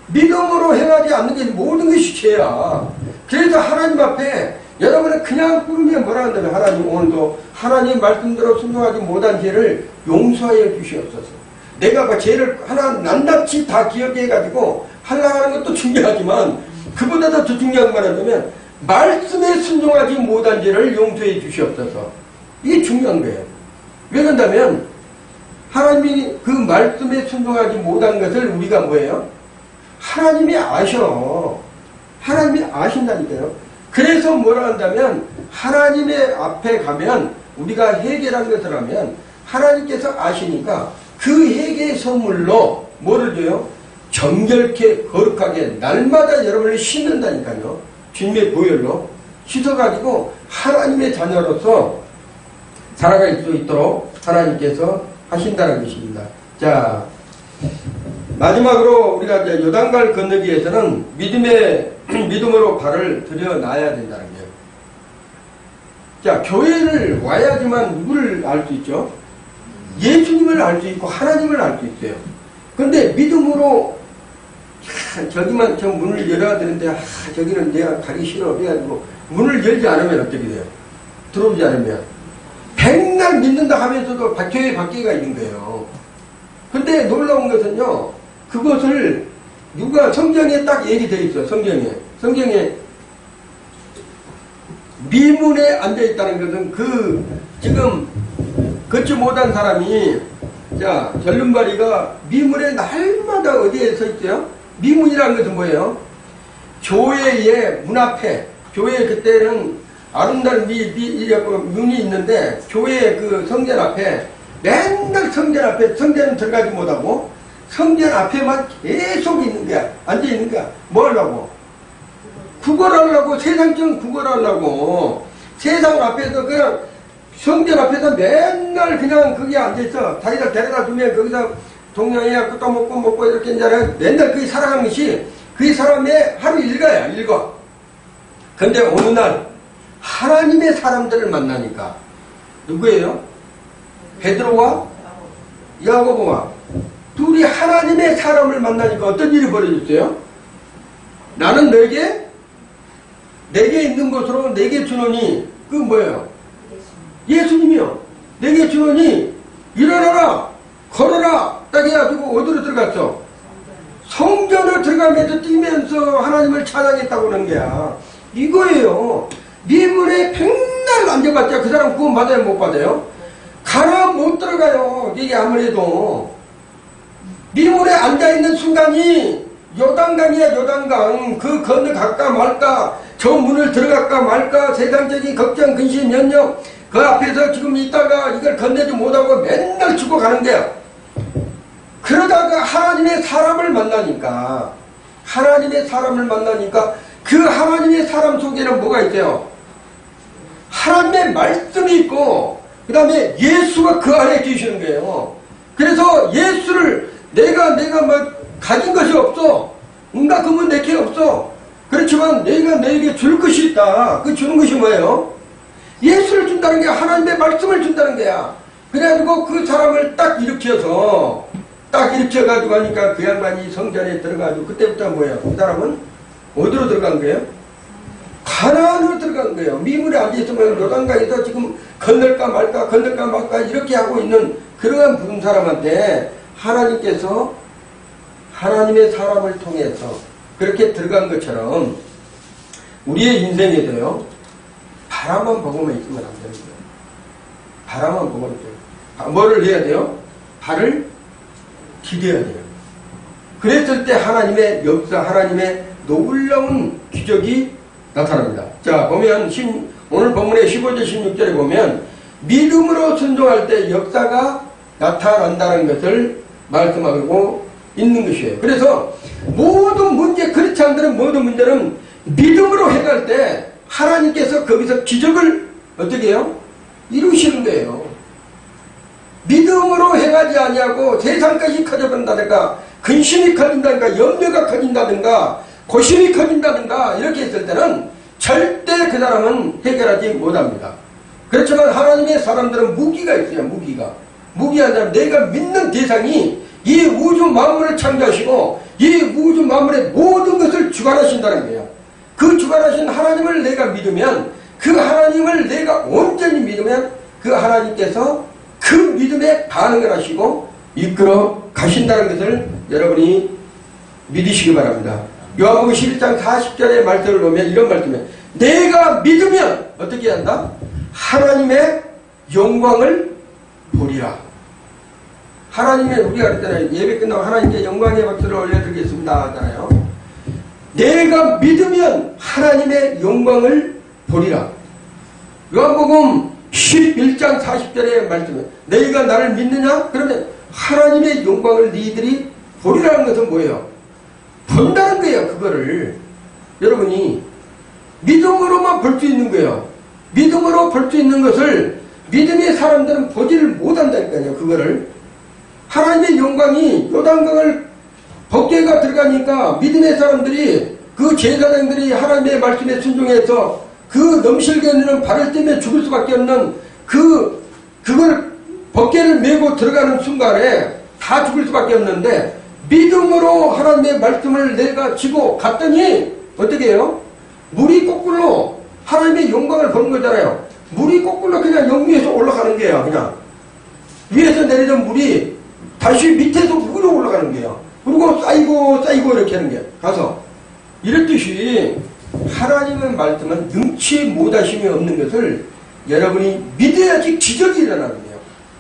믿음으로 행하지 않는 게 모든 것이 죄야. 그래서 하나님 앞에 여러분은 그냥 꾸르면 뭐라 한다면 하나님 오늘도 하나님 말씀대로 순종하지 못한 죄를 용서하여 주시옵소서. 내가 그 죄를 하나 낱낱이 다 기억해가지고 하려고 하는 것도 중요하지만 그보다 더 중요한 건 뭐냐면 말씀에 순종하지 못한 죄를 용서해 주시옵소서. 이게 중요한 거예요. 왜 그런다면 하나님이 그 말씀에 순종하지 못한 것을 우리가 뭐예요? 하나님이 아셔. 하나님이 아신다니까요. 그래서 뭐라 한다면 하나님의 앞에 가면 우리가 회개라는 것을 하면 하나님께서 아시니까 그 회개의 선물로 뭐를 줘요? 정결케 거룩하게 날마다 여러분을 씻는다니까요. 주님의 보혈로 씻어가지고 하나님의 자녀로서 살아갈 수 있도록 하나님께서 하신다는 것입니다. 자, 마지막으로 우리가 이제 요단강 건너기 위해서는 믿음으로 발을 들여놔야 된다는 거예요. 자, 교회를 와야지만 누구를 알 수 있죠? 예수님을 알 수 있고 하나님을 알 수 있어요. 근데 믿음으로 저기만 저 문을 열어야 되는데 저기는 내가 가기 싫어 해가지고 문을 열지 않으면 어떻게 돼요? 들어오지 않으면 백날 믿는다 하면서도 교회 밖에가 있는 거예요. 근데 놀라운 것은요, 그것을 누가 성경에 딱 얘기되어 있어요. 성경에 미문에 앉아 있다는 것은 지금 걷지 못한 사람이, 자, 절름발이가 미문에 날마다 어디에 서 있어요? 미문이라는 것은 뭐예요? 교회의 문 앞에, 교회 그때는 아름다운 문이 있는데, 교회 그 성전 앞에, 맨날 성전 앞에, 성전은 들어가지 못하고, 성전 앞에만 계속 있는 거야. 앉아 있는 거야. 뭐 하려고? 구걸하려고, 세상적인 구걸하려고. 세상 앞에서 그냥, 성전 앞에서 맨날 그냥 거기에 앉아있어. 자기가 데려다 주면 거기서 동양이야, 또 먹고 이렇게 이제 맨날 거기 살아가는 것이 그 사람의 하루 일과야, 일과. 근데 어느 날, 하나님의 사람들을 만나니까, 누구예요? 베드로와 야고보가 둘이 하나님의 사람을 만나니까 어떤 일이 벌어졌어요? 나는 내게 있는 것으로 내게 주노니, 그 뭐예요? 예수님이요. 내게 주노니 일어나라, 걸어라 딱 해가지고 어디로 들어갔어? 성전을 들어가면서 뛰면서 하나님을 찬양했다고 하는 거야. 이거예요. 미문에 백날 앉아봤자 그 사람 구원 받아요, 못 받아요? 가라 못 들어가요. 이게 아무래도 미문에 앉아있는 순간이 요단강이야, 요단강. 그 건너갈까 말까, 저 문을 들어갈까 말까, 세상적인 걱정, 근심, 면역, 그 앞에서 지금 있다가 이걸 건네지 못하고 맨날 죽어가는 거야. 그러다가 하나님의 사람을 만나니까 그 하나님의 사람 속에는 뭐가 있어요? 하나님의 말씀이 있고 그 다음에 예수가 그 안에 계시는 거예요. 그래서 예수를 내가 뭐 가진 것이 없어. 응가 그분 내게 없어. 그렇지만 내가 너에게 줄 것이 있다. 그 주는 것이 뭐예요? 예수를 준다는 게 하나님의 말씀을 준다는 거야. 그래가지고 그 사람을 딱 일으켜가지고 하니까 그 양반이 성전에 들어가지고 그때부터 뭐예요? 그 사람은 어디로 들어간 거예요? 가나안으로 들어간 거예요. 미문에 앉아있으면 요단강에서 지금 건널까 말까 이렇게 하고 있는 그러한 부른 사람한테 하나님께서 하나님의 사람을 통해서 그렇게 들어간 것처럼 우리의 인생에도요, 바람만 보고만 있으면 안 되는 거예요. 바람만 보고는 돼요. 뭐를 해야 돼요? 발을 디뎌야 돼요. 그랬을 때 하나님의 역사, 하나님의 놀라운 기적이 나타납니다. 자, 보면 오늘 본문의 15절 16절에 보면 믿음으로 순종할 때 역사가 나타난다는 것을 말씀하고 있는 것이에요. 그래서 모든 문제, 그렇지 않다는 모든 문제는 믿음으로 해갈 때 하나님께서 거기서 기적을 어떻게 해요? 이루시는 거예요. 믿음으로 행하지 아니하고 세상까지 커져간다든가 근심이 커진다든가 염려가 커진다든가 고심이 커진다든가 이렇게 했을 때는 절대 그 사람은 해결하지 못합니다. 그렇지만 하나님의 사람들은 무기가 있어요. 무기한 사람, 내가 믿는 대상이 이 우주 만물을 창조하시고 이 우주 만물의 모든 것을 주관하신다는 거예요. 그 주관하신 하나님을 내가 믿으면, 그 하나님을 내가 온전히 믿으면 그 하나님께서 그 믿음에 반응을 하시고 이끌어 가신다는 것을 여러분이 믿으시기 바랍니다. 요한복음 11장 40절의 말씀을 보면 이런 말씀이에요. 내가 믿으면 어떻게 한다? 하나님의 영광을 보리라. 하나님의, 우리가 그랬잖아요. 예배 끝나고 하나님께 영광의 박수를 올려드리겠습니다 하잖아요. 내가 믿으면 하나님의 영광을 보리라. 요한복음 11장 40절의 말씀이에요. 너희가 나를 믿느냐? 그러면 하나님의 영광을 너희들이 보리라는 것은 뭐예요? 본다는 거예요. 그거를 여러분이 믿음으로만 볼 수 있는 거예요. 믿음으로 볼 수 있는 것을 믿음의 사람들은 보지를 못한다니까요. 그거를 하나님의 영광이 요단강을 법궤가 들어가니까 믿음의 사람들이, 그 제사장들이 하나님의 말씀에 순종해서 그 넘실게 있는 발을 떼며 죽을 수밖에 없는 그걸 법궤를 메고 들어가는 순간에 다 죽을 수밖에 없는데, 믿음으로 하나님의 말씀을 내가 지고 갔더니 어떻게 해요? 물이 거꾸로 하나님의 영광을 보는 거잖아요. 물이 거꾸로 그냥 영위에서 올라가는 거예요. 그냥 위에서 내리던 물이 다시 밑에서 위로 올라가는 거예요. 그리고 쌓이고 이렇게 하는 거예요. 가서 이랬듯이 하나님의 말씀은 능치 못하심이 없는 것을 여러분이 믿어야지 기적이 일어나는 거예요.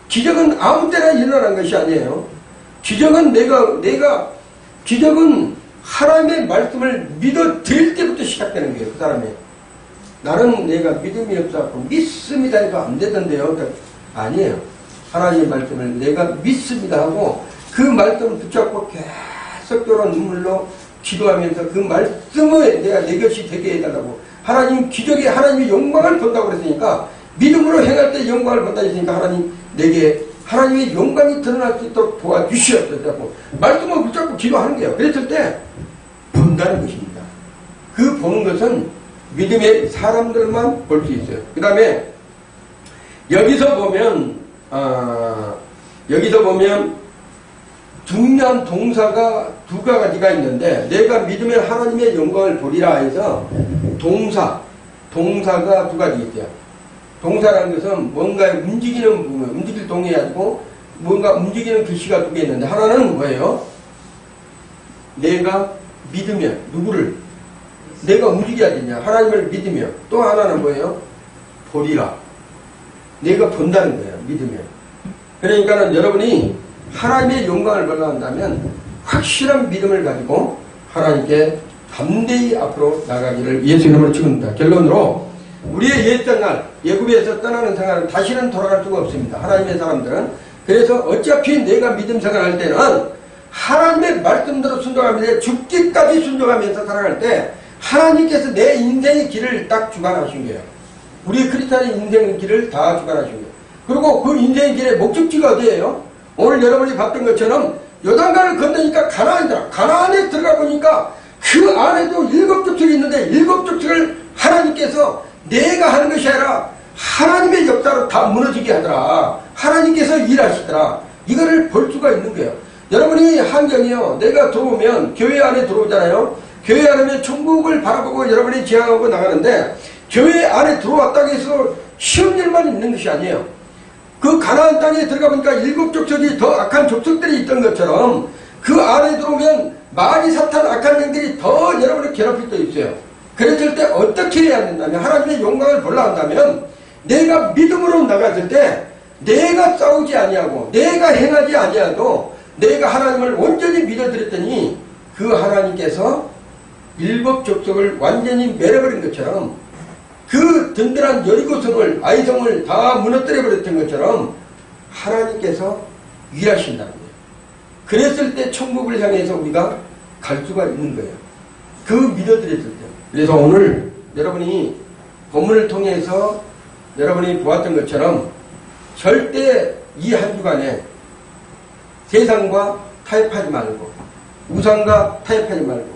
기적은 아무 때나 일어나는 것이 아니에요. 기적은 기적은 하나님의 말씀을 믿어드릴 때부터 시작되는 거예요. 그 사람이. 나는 내가 믿음이 없어서 믿습니다 해도 안 되던데요. 아니에요. 하나님의 말씀을 내가 믿습니다 하고 그 말씀을 붙잡고 계속적으로 눈물로 기도하면서 그 말씀을 내가 내 것이 되게 해달라고. 하나님 기적에 하나님의 영광을 본다고 그랬으니까 믿음으로 행할 때 영광을 본다 했으니까 하나님 내게 하나님의 영광이 드러날 수 있도록 도와주시옵소서. 말씀을 붙잡고 기도하는 거예요. 그랬을 때 본다는 것입니다. 그 보는 것은 믿음의 사람들만 볼 수 있어요. 그 다음에 여기서 보면 중요한 동사가 두 가지가 있는데 내가 믿으면 하나님의 영광을 보리라 해서 동사가 두 가지 있어요. 동사라는 것은 뭔가 움직일 동의하고 뭔가 움직이는 글씨가 두 개 있는데 하나는 뭐예요? 내가 믿으면 누구를? 내가 움직여야겠냐? 하나님을 믿으며. 또 하나는 뭐예요? 보리라. 내가 본다는 거예요. 믿으면. 그러니까는 여러분이 하나님의 영광을 보려 한다면 확실한 믿음을 가지고 하나님께 담대히 앞으로 나가기를 예수 이름으로 축원합니다. 결론으로 우리의 옛생활, 애굽에서 떠나는 생활은 다시는 돌아갈 수가 없습니다. 하나님의 사람들은. 그래서 어차피 내가 믿음 생활할 때는 하나님의 말씀대로 순종하면서 죽기까지 순종하면서 살아갈 때 하나님께서 내 인생의 길을 딱 주관하신 거예요. 우리 크리스찬의 인생의 길을 다 주관하신 거예요. 그리고 그 인생의 길의 목적지가 어디예요? 오늘 여러분이 봤던 것처럼 요단강을 건너니까 가나안이다. 가나안에 들어가 보니까 그 안에도 7족속이 있는데 7족속을 하나님께서 내가 하는 것이 아니라 하나님의 역사로 다 무너지게 하더라. 하나님께서 일하시더라. 이거를 볼 수가 있는 거예요. 여러분이 한경이요. 내가 들어오면 교회 안에 들어오잖아요. 교회 안에 천국을 바라보고 여러분이 지향하고 나가는데 교회 안에 들어왔다고 해서 쉬운 일만 있는 것이 아니에요. 그 가나안 땅에 들어가 보니까 7족속이 더 악한 족속들이 있던 것처럼 그 안에 들어오면 많이 사탄 악한 영들이 더 여러분을 괴롭힐 때 있어요. 그랬을 때 어떻게 해야 된다면 하나님의 영광을 보려 한다면 내가 믿음으로 나갔을 때 내가 싸우지 아니하고 내가 행하지 아니하고 내가 하나님을 온전히 믿어드렸더니 그 하나님께서 7족속을 완전히 매려버린 것처럼 그 든든한 여리고성을 아이성을 다 무너뜨려 버렸던 것처럼 하나님께서 일하신다는 거예요. 그랬을 때 천국을 향해서 우리가 갈 수가 있는 거예요. 그 믿어드렸을 때. 그래서 오늘 여러분이 본문을 통해서 여러분이 보았던 것처럼 절대 이 한 주간에 세상과 타협하지 말고 우상과 타협하지 말고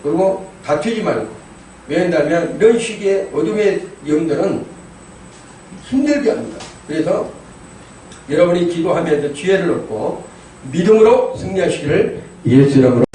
그리고 다투지 말고. 왜냐하면 이런 식의 어둠의 영들은 힘들게 합니다. 그래서 여러분이 기도하면서 지혜를 얻고 믿음으로 승리하시기를 예수 이름으로